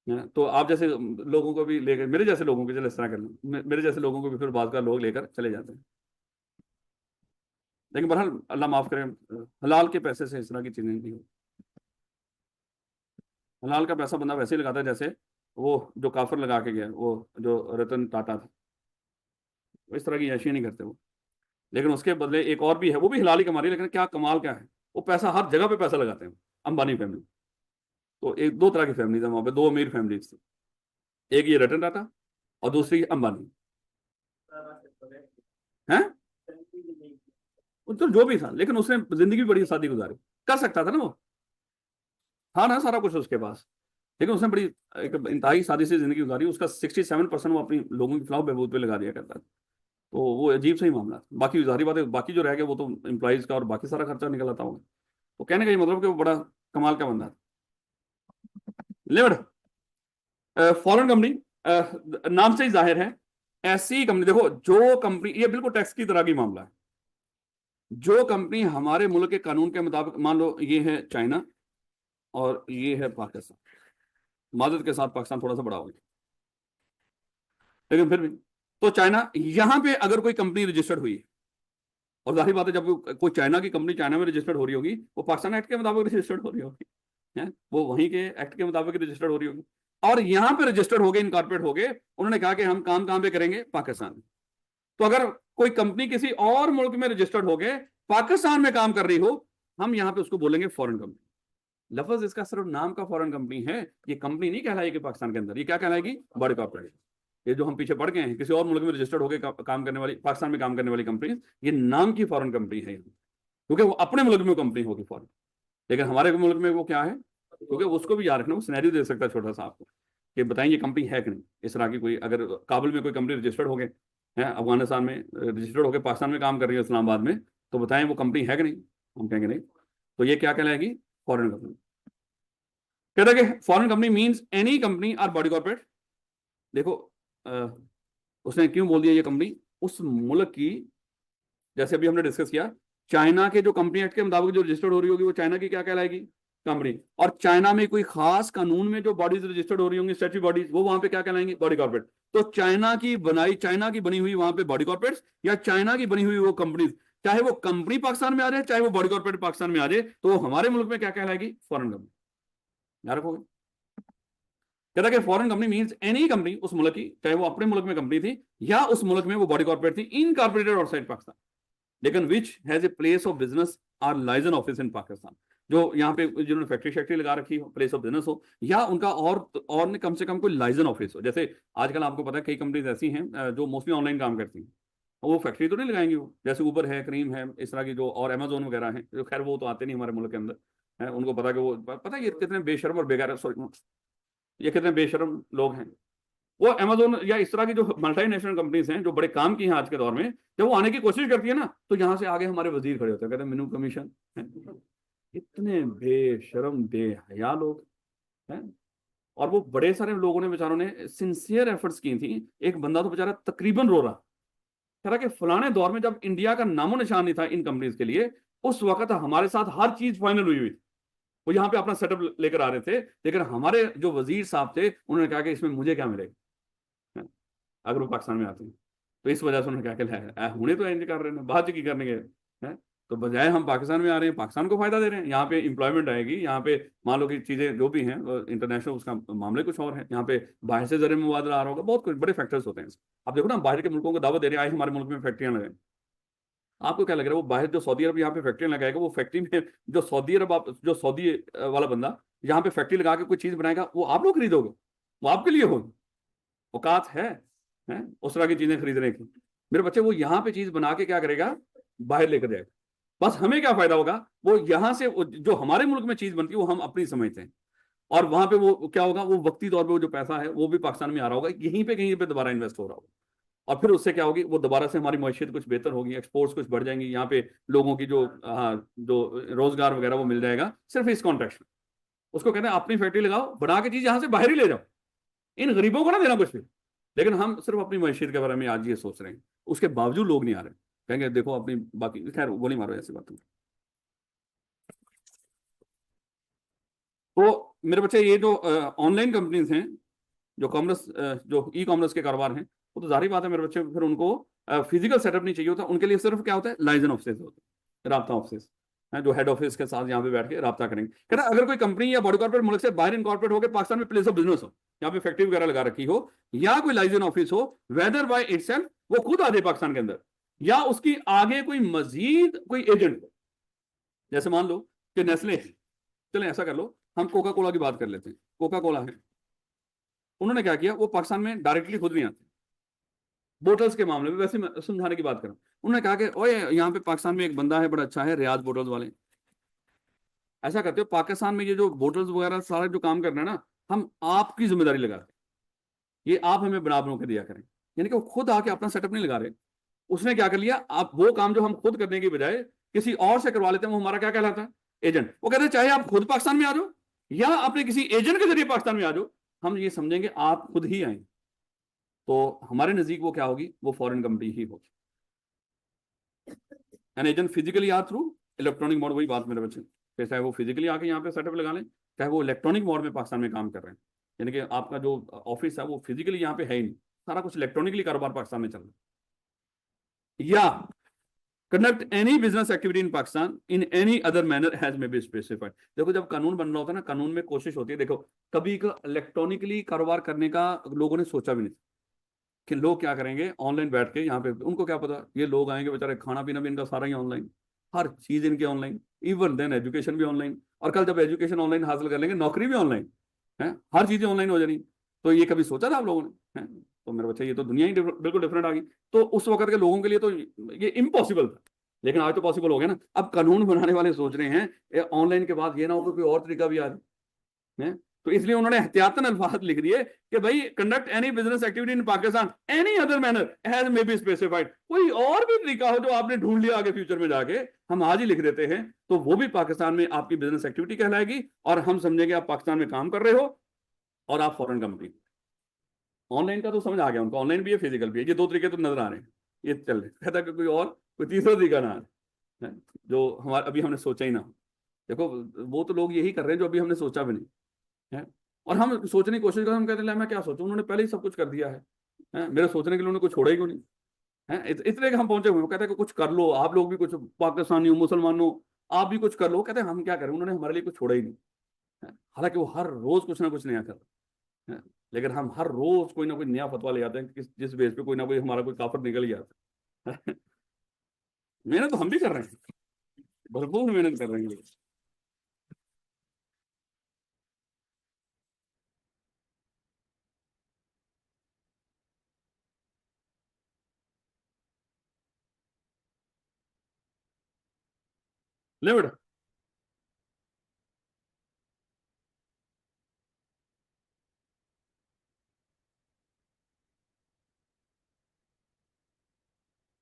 है तो आप जैसे लोगों को भी लेकर, मेरे जैसे लोगों को, चलो इस तरह कर लें, मेरे जैसे लोगों को भी फिर बात का लोग लेकर चले जाते हैं। लेकिन बहरहाल अल्लाह माफ करे, हलाल के पैसे से इस तरह की चीजें नहीं हो। हलाल का पैसा बंदा वैसे ही लगाता है जैसे वो जो काफर लगा के गया, वो जो रतन टाटा था, वो इस तरह की ऐशी नहीं करते वो। लेकिन उसके बदले एक और भी है, वो भी हलाल ही कमा रही है, लेकिन क्या कमाल क्या है, वो पैसा हर जगह पे पैसा लगाते हैं। अंबानी फैमिली, तो एक दो तरह की फैमिली है वहां पे, 2 अमीर फैमिलीज थी, एक ये रतन टाटा और दूसरी अंबानी है। तो जो भी था, लेकिन उसने जिंदगी बड़ी सादी गुजारी, कर सकता था ना वो, था ना सारा कुछ उसके पास, लेकिन उसने बड़ी एक इंतहाई सादी से जिंदगी गुजारी। उसका 67% वो अपनी लोगों की फलाह बहबूद पे लगा दिया करता था। तो वो अजीब सा ही मामला था। बाकी जारी बात है, बाकी जो रह गया वो तो एम्प्लॉइज का और बाकी सारा खर्चा निकल आता होगा। तो कहने का ये मतलब कि वो बड़ा कमाल का बंदा था। लिमिट फॉरेन कंपनी, नाम से ही जाहिर है, ऐसी कंपनी, देखो जो कंपनी, ये बिल्कुल टैक्स की तरह की मामला है, जो कंपनी हमारे मुल्क के कानून के मुताबिक, मान लो ये है चाइना और ये है पाकिस्तान, मादद के साथ पाकिस्तान थोड़ा सा बड़ा हो गया, लेकिन फिर भी, तो चाइना, यहां पे अगर कोई कंपनी रजिस्टर्ड हुई है, और जाहिर बात है जब कोई चाइना की कंपनी चाइना में रजिस्टर्ड हो रही होगी, वो पाकिस्तान एक्ट के मुताबिक रजिस्टर्ड हो रही होगी, है वो वहीं के एक्ट के मुताबिक रजिस्टर्ड हो रही होगी। और यहां पे रजिस्टर्ड हो गए, इनकॉर्पोरेट हो गए, उन्होंने कहा कि हम काम कहां पे करेंगे, पाकिस्तान में। तो अगर कोई कंपनी किसी और मुल्क में रजिस्टर्ड हो गए, पाकिस्तान में काम कर रही हो, हम यहां पे उसको बोलेंगे फॉरेन कंपनी। लफज इसका सिर्फ नाम का फॉरेन कंपनी है, ये कंपनी नहीं कहलाएगी पाकिस्तान के अंदर, ये क्या कहलाएगी, बड़ी कॉर्पोरेट। ये जो हम पीछे पड़ गए हैं, किसी और मुल्क में रजिस्टर्ड होकर काम करने वाली, पाकिस्तान में काम करने वाली कंपनी, ये नाम की फॉरेन कंपनी है, क्योंकि वो अपने मुल्क में कंपनी होगी फॉरेन। लेकिन हमारे मुल्क में वो क्या है, क्योंकि उसको भी याद रखना, वो सिनेरियो दे सकता है छोटा सा आपको, कि बताएं ये कंपनी है कि नहीं। इस तरह की कोई, अगर काबुल में कोई कंपनी रजिस्टर्ड हो गए है, अफगानिस्तान में रजिस्टर्ड होकर पाकिस्तान में काम कर रही है, इस्लामाबाद में, तो बताएं वो कंपनी है कि नहीं, हम कहेंगे नहीं। तो ये क्या कहलाएगी, फॉरेन कंपनी। कहता है कि foreign company means any company और बॉडी कॉर्पोरेट। देखो उसने क्यों बोल दिया ये कंपनी, उस मुल्क की जैसे अभी हमने डिस्कस किया, चाइना के जो कंपनी एक्ट के मुताबिक जो रजिस्टर्ड हो रही होगी वो चाइना की क्या कहलाएगी, कंपनी। और चाइना में कोई खास कानून में जो बॉडीज रजिस्टर्ड हो रही होंगी, स्टैट्यूटरी बॉडीज, वो वहां पे क्या कहलाएंगी, बॉडी कॉर्पोरेट। तो चाइना की बनी हुई वहां पे बॉडी कॉर्पोरेट्स, या चाइना की बनी हुई वो कंपनीज, चाहे वो कंपनी पाकिस्तान में आ जाए, चाहे वो बॉडी कॉर्पोरेट पाकिस्तान में आ जाए, तो वो हमारे मुल्क में क्या कहलाएगी, फॉरेन कंपनी। याद रखोगे, कहता कि foreign company means any company उस मुल्क की, चाहे वो अपने मुल्क में कंपनी थी या उस मुल्क में वो बॉडी कॉर्पोरेट थी, इनकॉर्पोरेटेड आउटसाइड पाकिस्तान, लेकिन which has a place of business और लाइसेंस ऑफिस इन पाकिस्तान। जो यहाँ पे जिन्होंने फैक्ट्री लगा रखी हो, प्लेस ऑफ बिजनेस हो, या उनका और ने कम से कम कोई लाइसेंस ऑफिस हो। जैसे आजकल आपको पता है कई कंपनीज ऐसी हैं जो मोस्टली ऑनलाइन काम करती हैं, वो फैक्ट्री तो नहीं लगाएंगी वो, जैसे ऊबर है, क्रीम है, इस तरह की जो, और अमेजोन वगैरह है, जो खैर वो तो आते नहीं हमारे मुल्क के अंदर है, उनको पता कि वो, पता है ये कितने बेशर्म और बेकार, सॉरी, ये कितने बेशर्म लोग हैं। वो अमेजोन या इस तरह की जो मल्टीनेशनल कंपनीज हैं जो बड़े काम की हैं आज के दौर में, जब वो आने की कोशिश करती है ना, तो यहाँ से आगे हमारे वजीर खड़े होते हैं, कहते हैं मिनिमम कमीशन। इतने बेशर्म बेहया लोग हैं। और वो बड़े सारे लोगों ने, बेचारों ने सिंसियर एफर्ट्स की थी। एक बंदा तो बेचारा तकरीबन रो रहा, कह रहा कि फलाने दौर में जब इंडिया का नामो निशान नहीं था इन कंपनीज के लिए, उस वक्त हमारे साथ हर चीज फाइनल हुई हुई। वो यहाँ पे अपना सेटअप लेकर आ रहे थे, लेकिन हमारे जो वजीर साहब थे उन्होंने कहा कि इसमें मुझे क्या मिलेगा अगर वो पाकिस्तान में आते हैं। तो इस वजह से उन्होंने क्या कहला हुने तो एंजॉय कर रहे हैं, बात की करने के हैं, तो बजाय हम पाकिस्तान में आ रहे हैं, पाकिस्तान को फायदा दे रहे हैं, यहाँ पे इंप्लॉयमेंट आएगी, यहाँ पे मान लो कि चीजें जो भी हैं इंटरनेशनल, उसका मामले कुछ और है, यहाँ पे बाहर से जरिए मुबादला आ रहा होगा, बहुत कुछ बड़े फैक्टर्स होते हैं। आप देखो ना, बाहर के मुल्कों को दावा दे रहे हैं आए हमारे मुल्क में फैक्ट्रियां लगाएं। आपको क्या लग रहा है, वो बाहर जो सऊदी अरब यहाँ पे फैक्ट्री लगाएगा, वो फैक्ट्री में जो सऊदी अरब, जो सऊदी वाला बंदा यहाँ पे फैक्ट्री लगा के कोई चीज बनाएगा, वो आप लोग खरीदोगे, वो आपके लिए होगी, औकात है उस तरह की चीजें खरीदने की। मेरे बच्चे, वो यहाँ पे चीज बना के क्या करेगा, बाहर लेकर जाएगा। बस हमें क्या फायदा होगा, वो यहाँ से जो हमारे मुल्क में चीज बनती है वो हम अपनी समझते हैं, और वहां पे वो क्या होगा, वो वक्ती तौर पे वो जो पैसा है वो भी पाकिस्तान में आ रहा होगा, यहीं पे कहीं पे दोबारा इन्वेस्ट हो रहा होगा, और फिर उससे क्या होगी, वो दोबारा से हमारी मैशियत कुछ बेहतर होगी, एक्सपोर्ट्स कुछ बढ़ जाएंगी, यहाँ पे लोगों की जो, हाँ, जो रोजगार वगैरह वो मिल जाएगा सिर्फ इस कॉन्टेक्स्ट में। उसको कहते हैं अपनी फैक्ट्री लगाओ, बना के चीज यहाँ से बाहर ही ले जाओ, इन गरीबों को ना देना कुछ भी। लेकिन हम सिर्फ अपनी मैशियत के बारे में आज ये सोच रहे हैं, उसके बावजूद लोग नहीं आ रहे, कहेंगे देखो अपनी, बाकी खैर गोली मारो ऐसी बात। तो मेरे बच्चे, ये जो ऑनलाइन कंपनीज हैं, जो कॉमर्स, जो ई कॉमर्स के कारोबार हैं, वो तो जाहिर बात है मेरे बच्चे, फिर उनको फिजिकल सेटअप नहीं चाहिए होता, उनके लिए सिर्फ क्या होता है, लाइसेंस ऑफिस होते हैं, राब्ता ऑफिस है, जो हेड ऑफिस के साथ यहाँ पे बैठ के राब्ता करेंगे। कहना अगर कोई कंपनी या बॉडी कॉर्पोरेट मुल्क से बाहर इनकॉर्पोरेट होकर पाकिस्तान में प्लेस ऑफ बिजनेस हो, यहाँ पे फैक्ट्री वगैरह लगा रखी हो, या कोई लाइसेंस ऑफिस हो, वेदर बाय इटसेल्फ, वो खुद आ जाए पाकिस्तान के अंदर, या उसकी आगे कोई मजीद कोई एजेंट हो, जैसे मान लो कि नेस्ले है, चलें ऐसा कर लो, हम कोका कोला की बात कर लेते हैं। कोका कोला है, उन्होंने क्या किया, वो पाकिस्तान में डायरेक्टली खुद नहीं आते बोटल्स के मामले में, वैसे मैं समझाने की बात करूं, उन्होंने कहा कि ओए यहाँ पे पाकिस्तान में एक बंदा है बड़ा अच्छा है, रियाज बोटल्स वाले, ऐसा करते हो पाकिस्तान में ये जो बोटल्स वगैरह सारा जो काम करना है ना, हम आपकी जिम्मेदारी लगाते हैं, ये आप हमें बना बना के दिया करें। यानी कि वो खुद आके अपना सेटअप नहीं लगा रहे, उसने क्या कर लिया, आप वो काम जो हम खुद करने की बजाय किसी और से करवा लेते हैं, वो हमारा क्या कहलाता है, एजेंट। वो कहते हैं चाहे आप खुद पाकिस्तान में आ जाओ या अपने किसी एजेंट के जरिए पाकिस्तान में आ जाओ, हम ये समझेंगे आप खुद ही आए, तो हमारे नजदीक वो क्या होगी, वो फॉरेन कंपनी ही होगी। An agent physically or through electronic mode, वही बात मेरे बच्चे, चाहे वो फिजिकली आके यहाँ पे सेटअप लगा लें, चाहे वो इलेक्ट्रॉनिक मोड में पाकिस्तान में काम कर रहे हैं, यानी कि आपका जो ऑफिस है वो फिजिकली यहाँ पे है ही नहीं, सारा कुछ इलेक्ट्रॉनिकली कारोबार पाकिस्तान में चल रहा है। या conduct any business activity in Pakistan in any other manner has may be specified. देखो जब कानून बन रहा होता है ना, कानून में कोशिश होती है, देखो कभी इलेक्ट्रॉनिकली कारोबार करने का लोगों ने सोचा भी नहीं कि लोग क्या करेंगे ऑनलाइन बैठ के यहाँ पे, उनको क्या पता ये लोग आएंगे बेचारे, खाना पीना भी इनका सारा ही ऑनलाइन, हर चीज इनकी ऑनलाइन, इवन देन एजुकेशन भी ऑनलाइन, और कल जब एजुकेशन ऑनलाइन हासिल कर लेंगे, नौकरी भी ऑनलाइन है, हर चीजें ऑनलाइन हो जानी। तो ये कभी सोचा था आप लोगों ने, है? तो मेरे बच्चे, ये तो दुनिया ही बिल्कुल डिफरेंट आ गई। तो उस वक्त के लोगों के लिए तो ये इम्पॉसिबल था, लेकिन आज तो पॉसिबल हो गया ना। अब कानून बनाने वाले सोच रहे हैं ऑनलाइन के बाद ये ना हो कोई और तरीका भी आ जाए, तो इसलिए उन्होंने एहतियातन अल्फाज लिख दिए कि भाई conduct any business activity in Pakistan any other manner has may be specified. कोई और भी तरीका हो जो आपने ढूंढ लिया आगे फ्यूचर में जाके, हम आज ही लिख देते हैं, तो वो भी पाकिस्तान में आपकी बिजनेस एक्टिविटी कहलाएगी, और हम समझेंगे आप पाकिस्तान में काम कर रहे हो और आप फॉरेन कंपनी। ऑनलाइन का तो समझ आ गया उनको, ऑनलाइन भी है फिजिकल भी है, ये दो तरीके तो नजर आ रहे हैं, ये चल रहे, कहता कि कोई और कोई तीसरा तरीका ना है जो हमारा अभी हमने सोचा ही ना हो। देखो वो तो लोग यही कर रहे हैं जो अभी हमने सोचा भी नहीं है, और हम सोचने की कोशिश करते हैं, हम कहते हैं मैं क्या सोचूं, उन्होंने पहले ही सब कुछ कर दिया है, मेरे सोचने के लिए उन्होंने कुछ छोड़ा ही क्यों नहीं है। इतने के हम पहुंचे हुए हैं। वो कहते हैं कि कुछ कर लो, आप लोग भी कुछ, पाकिस्तानी हो, मुसलमान हो, आप भी कुछ कर लो। कहते हैं हम क्या करें, उन्होंने हमारे लिए कुछ छोड़ा ही नहीं है। हालांकि वो हर रोज कुछ ना कुछ नया कर रहे हैं, लेकिन हम हर रोज कोई ना कोई नया फतवा ले आते हैं जिस बेस पे कोई ना कोई हमारा कोई काफिर निकल ही आता है। मेहनत तो हम भी कर रहे हैं, भरपूर मेहनत कर रहे हैं। ले बेटा,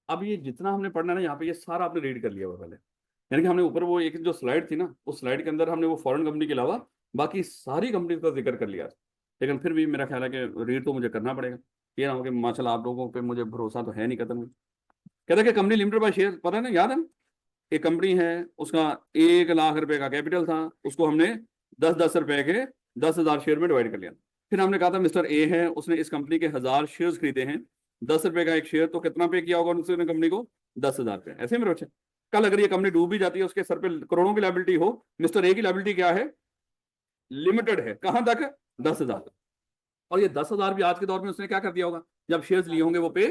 अब ये जितना हमने पढ़ना है ना यहाँ पे, ये सारा आपने रीड कर लिया हुआ पहले। यानी कि हमने ऊपर वो एक जो स्लाइड थी ना, उस स्लाइड के अंदर हमने वो फॉरेन कंपनी के अलावा बाकी सारी कंपनी का जिक्र कर लिया। लेकिन फिर भी मेरा ख्याल है कि रीड तो मुझे करना पड़ेगा। ये ना हो कि माशाल्लाह आप लोगों पे मुझे भरोसा तो है नहीं खत्म। कहता है कि कंपनी लिमिटेड बाय शेयर, पता है ना, याद है ना? एक कंपनी है, उसका 1 लाख रुपए का कैपिटल था, उसको हमने 10-10 रुपए के 10,000 शेयर में डिवाइड कर लिया। फिर हमने कहा था मिस्टर ए है, उसने इस कंपनी के 1,000 शेयर खरीदे हैं, 10 रुपए का एक शेयर, तो कितना पे किया होगा उसने कंपनी को? 10,000 रुपये। ऐसे मेरे बच्चे, कल अगर ये कंपनी डूब भी जाती है, उसके सर पे करोड़ों की लाइबिलिटी हो, मिस्टर ए की लाइबिलिटी क्या है? लिमिटेड है। कहां तक? 10,000। और ये 10,000 भी आज के दौर में उसने क्या कर दिया होगा, जब शेयर्स लिए होंगे वो पे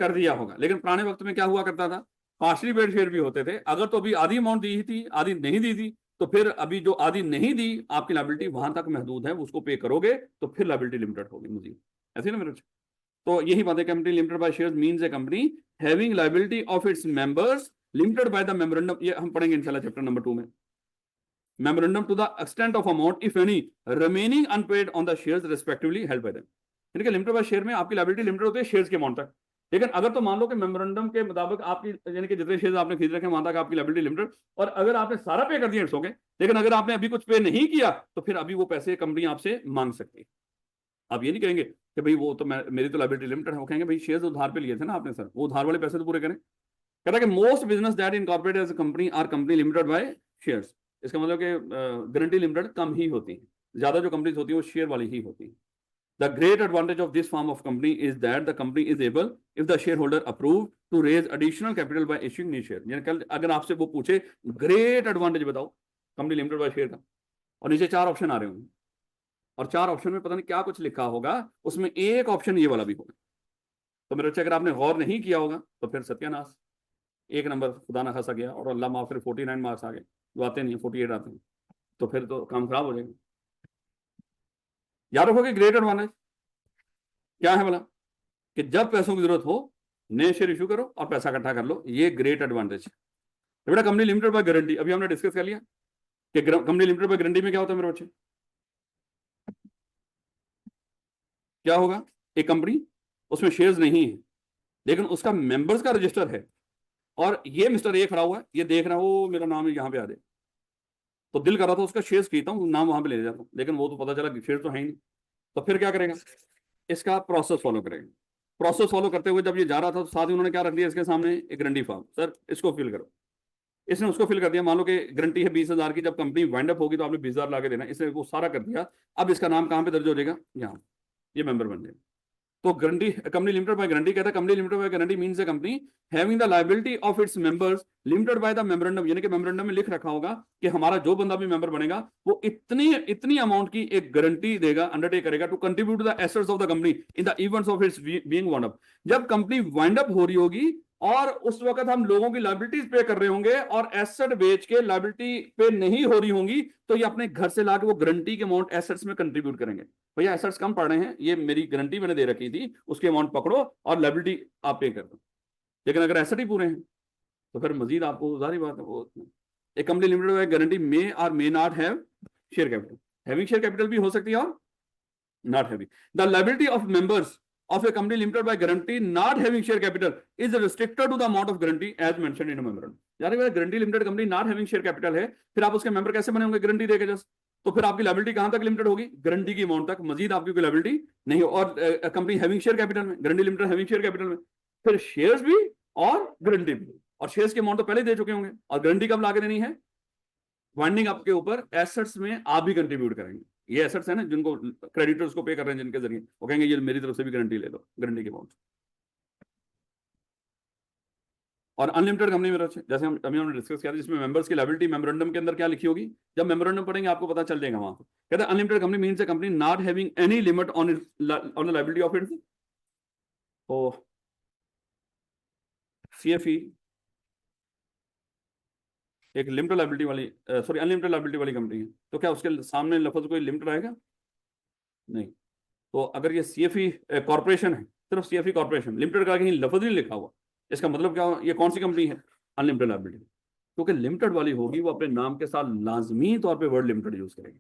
कर दिया होगा। लेकिन पुराने वक्त में क्या हुआ करता था, पार्शली पेड शेयर भी होते थे। अगर तो अभी आधी अमाउंट दी थी, आधी नहीं दी थी, तो फिर अभी जो आधी नहीं दी, आपकी लाइबिलिटी वहां तक महदूद है, उसको पे करोगे तो फिर लाइबिलिटी लिमिटेड होगी मजीद। ऐसे ना मेरे बच्चे? तो यही बात है, company limited by shares means a company having liability of its members limited by the memorandum. ये हम पढ़ेंगे इंशाल्लाह चैप्टर नंबर 2 में। Memorandum to the extent of amount if any remaining unpaid on the shares respectively held by them. यानी कि limited by share में आपकी liability limited होती है शेयर्स के अमाउंट तक। लेकिन अगर तो मान लो कि मेमोरेंडम के मुताबिक आपकी, यानी कि जितने शेयर्स आपने खरीद रखे वहां तक आपकी लायबिलिटी लिमिटेड, और अगर आपने सारा पे कर दिया इट्स ओके, लेकिन अगर आपने अभी कुछ पे नहीं किया तो फिर अभी वो पैसे कंपनी आपसे मांग सकती है। आप ये नहीं कहेंगे कि भाई वो तो मेरी तो लायबिलिटी लिमिटेड है, वो कहेंगे भाई शेयर्स उधार पे लिए थे ना आपने सर, वो उधार वाले पैसे तो पूरे करें। कहता है कि most business that incorporate as a company are company limited by shares. इसका मतलब कि गारंटी लिमिटेड कम ही होती है, ज्यादा जो कंपनीज होती है वो शेयर वाली ही होती है। The great advantage of this form of company is that the company is able if the share holder approve to raise additional capital by issuing new share. यानी कल अगर आपसे वो पूछे ग्रेट एडवांटेज बताओ कंपनी लिमिटेड बाय शेयर का, और नीचे 4 ऑप्शन आ रहे होंगे, और 4 ऑप्शन में पता नहीं क्या कुछ लिखा होगा, उसमें एक ऑप्शन ये वाला भी होगा। तो मेरे बच्चे अगर आपने गौर नहीं किया होगा तो फिर सत्यानाश, 1 नंबर खुदा ना खासा गया, और अल्लाह माफ करे 49 मार्क्स आ गए, जो आते नहीं 48 आते हैं, तो फिर तो काम खराब हो जाएगा। याद रखोगे ग्रेट एडवांटेज क्या है बोला, कि जब पैसों की जरूरत हो नए शेयर इशू करो और पैसा इकट्ठा कर लो, ये ग्रेट एडवांटेज है। तो बेटा कंपनी लिमिटेड बाय गारंटी अभी हमने डिस्कस कर लिया कि कंपनी लिमिटेड बाय गारंटी में क्या होता है मेरे बच्चे, क्या होगा? एक कंपनी, उसमें शेयर्स नहीं है लेकिन उसका मेंबर्स का रजिस्टर है, और ये मिस्टर ए खड़ा हुआ है, ये देख रहा है वो मेरा नाम यहाँ पे आ जाए, तो दिल कर रहा था उसका शेयर्स खरीदता हूँ, नाम वहां पे ले जाता हूँ, लेकिन वो तो पता चला शेयर तो है ही नहीं। तो फिर क्या करेगा? इसका प्रोसेस फॉलो करेगा। प्रोसेस फॉलो करते हुए जब ये जा रहा था तो साथ ही उन्होंने क्या रख दिया इसके सामने, एक गारंटी फॉर्म, सर इसको फिल करो। इसने उसको फिल कर दिया। मान लो कि गारंटी है 20,000 की, जब कंपनी वाइंड अप होगी तो आपने 20,000 ला के देना। इसने वो सारा कर दिया। अब इसका नाम कहाँ पे दर्ज हो जाएगा? यहाँ, ये मेंबर बन जाएगा। तो guarantee company limited by guarantee कहता है company limited by guarantee means a company having the liability of its members limited by the memorandum. यानी कि मेमोरेंडम में लिख रखा होगा कि हमारा जो बंदा भी मेंबर बनेगा वो इतनी इतनी अमाउंट की एक गारंटी देगा, अंडरटेक करेगा to contribute to the assets of the company in the events of its being wind up. जब कंपनी वाइंड अप हो रही होगी और उस वक्त हम लोगों की लायबिलिटीज पे कर रहे होंगे और एसेट बेच के लायबिलिटी पे नहीं हो रही होंगी, तो ये अपने घर से लाके वो गारंटी के अमाउंट एसेट्स में कंट्रीब्यूट करेंगे। भैया एसेट्स कम पड़ रहे हैं, ये मेरी गारंटी मैंने दे रखी थी, उसके अमाउंट पकड़ो और लायबिलिटी आप पे कर दो। लेकिन अगर एसेट ही पूरे हैं तो फिर मजीद आपको जारी बात है वो, एक कंपनी लिमिटेड गारंटी मे और may not have share capital, having share capital भी हो सकती है और not having. The liability of members of a company limited by guarantee not having share capital is restricted to the amount of guarantee as mentioned in a memorandum। यानी मेरा guarantee limited company not having share capital है, फिर आप उसके member कैसे बने होंगे? Guarantee देके जस्ट, तो फिर आपकी लायबिलिटी कहां तक लिमिटेड होगी? गारंटी की अमाउंट तक, मजीद आपकी कोई लायबिलिटी नहीं हो। और कंपनी हैविंग शेयर कैपिटल में, guarantee limited having share capital में, फिर शेयर्स भी और गारंटी भी, और शेयर्स के अमाउंट तो पहले दे चुके होंगे, और गारंटी कब ला के देनी है? वाइंडिंग अप के ऊपर एसेट्स में आप भी कंट्रीब्यूट करेंगे। ये एसेट्स है ना जिनको क्रेडिटर्स को पे कर रहे हैं, जिनके जरिए वो कहेंगे ये मेरी तरफ से भी गारंटी ले लो, गारंटी के अमाउंट। और अनलिमिटेड कंपनी में जैसे हम अभी हमने डिस्कस किया था, जिसमें मेंबर्स की लायबिलिटी मेमोरेंडम के अंदर क्या लिखी होगी, जब मेमोरेंडम पढ़ेंगे आपको पता चल जाएगा वहां। कहते हैं unlimited company means a company not having any limit on the liability of it's CFE, एक लिमिटेड लायबिलिटी वाली सॉरी अनलिमिटेड लायबिलिटी वाली कंपनी है, तो क्या उसके सामने लफ्ज कोई लिमिट रहेगा? नहीं। तो अगर ये सीएफई कॉर्पोरेशन है, सिर्फ सीएफई कॉर्पोरेशन, लिमिटेड का कहीं लफ्ज नहीं लिखा हुआ, इसका मतलब क्या, ये कौन सी कंपनी है? Unlimited liability. क्योंकि लिमिटेड वाली होगी वो अपने नाम के साथ लाजमी तौर पे वर्ड लिमिटेड यूज करेगी।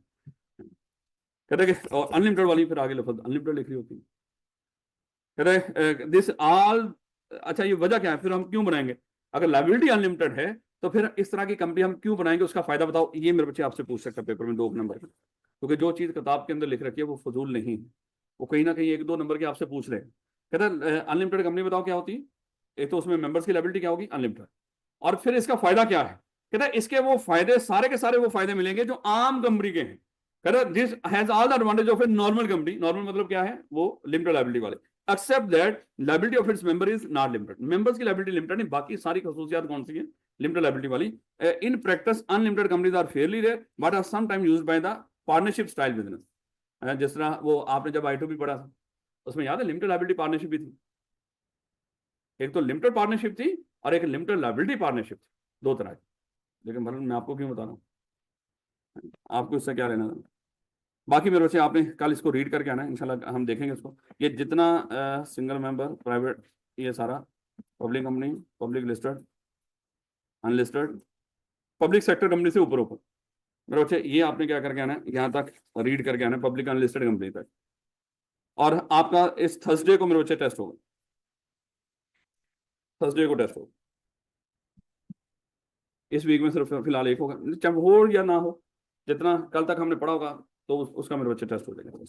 कहते हैं कि और अनलिमिटेड वाली फिर आगे लफ्ज अनलिमिटेड लिख रही होती है। कहते हैं दिस ऑल, अच्छा ये वजह क्या है, फिर हम क्यों बनाएंगे? अगर लायबिलिटी अनलिमिटेड है तो फिर इस तरह की कंपनी हम क्यों बनाएंगे, उसका फायदा बताओ। ये मेरे बच्चे आपसे पूछ सकते हैं पेपर में 2 नंबर में, क्योंकि जो चीज किताब के अंदर लिख रखी है वो फजूल नहीं है, वो कहीं ना कहीं 1-2 नंबर के आपसे पूछ ले। कहते हैं अनलिमिटेड कंपनी बताओ क्या होती है? एक तो उसमें मेंबर्स की लायबिलिटी क्या होगी? अनलिमिटेड। और फिर इसका फायदा क्या है? कहता है इसके वो फायदे सारे के सारे वो फायदे मिलेंगे जो आम कंपनी के हैं। कहता है this has all the advantage of a normal company. Normal मतलब क्या है? वो लिमिटेड लायबिलिटी वाले, except that liability of its member is not limited. Members की लायबिलिटी लिमिटेड नहीं, बाकी सारी खसूसियात कौन सी है? लिमिटेड लायबिलिटी वाली। In practice unlimited companies are fairly rare but are some time used by the partnership style business. जिस तरह वो आपने जब I2B पढ़ा था, उसमें याद है लिमिटेड लायबिलिटी पार्टनरशिप भी थी। एक तो लिमिटेड पार्टनरशिप थी और एक लिमिटेड लायबिलिटी पार्टनरशिप थी, 2 तरह की। लेकिन भले मैं आपको क्यों बता रहा हूँ, आपको इससे क्या लेना था? बाकी मेरे बच्चे आपने कल इसको रीड करके आना है, इंशाल्लाह हम देखेंगे इसको। ये जितना सिंगल मेंबर, प्राइवेट, ये सारा public company, public listed, unlisted, public sector company से ऊपर ऊपर, मेरे बच्चे ये आपने क्या करके आना है, यहाँ तक रीड करके आना है, पब्लिक अनलिस्टेड कंपनी तक। और आपका इस थर्सडे को मेरे बच्चे टेस्ट होगा, थर्सडे को टेस्ट होगा। इस वीक में सिर्फ फिलहाल एक होगा, चाहे हो या ना हो, जितना कल तक हमने पढ़ा होगा तो उसका मेरे बच्चे टेस्ट हो जाएगा।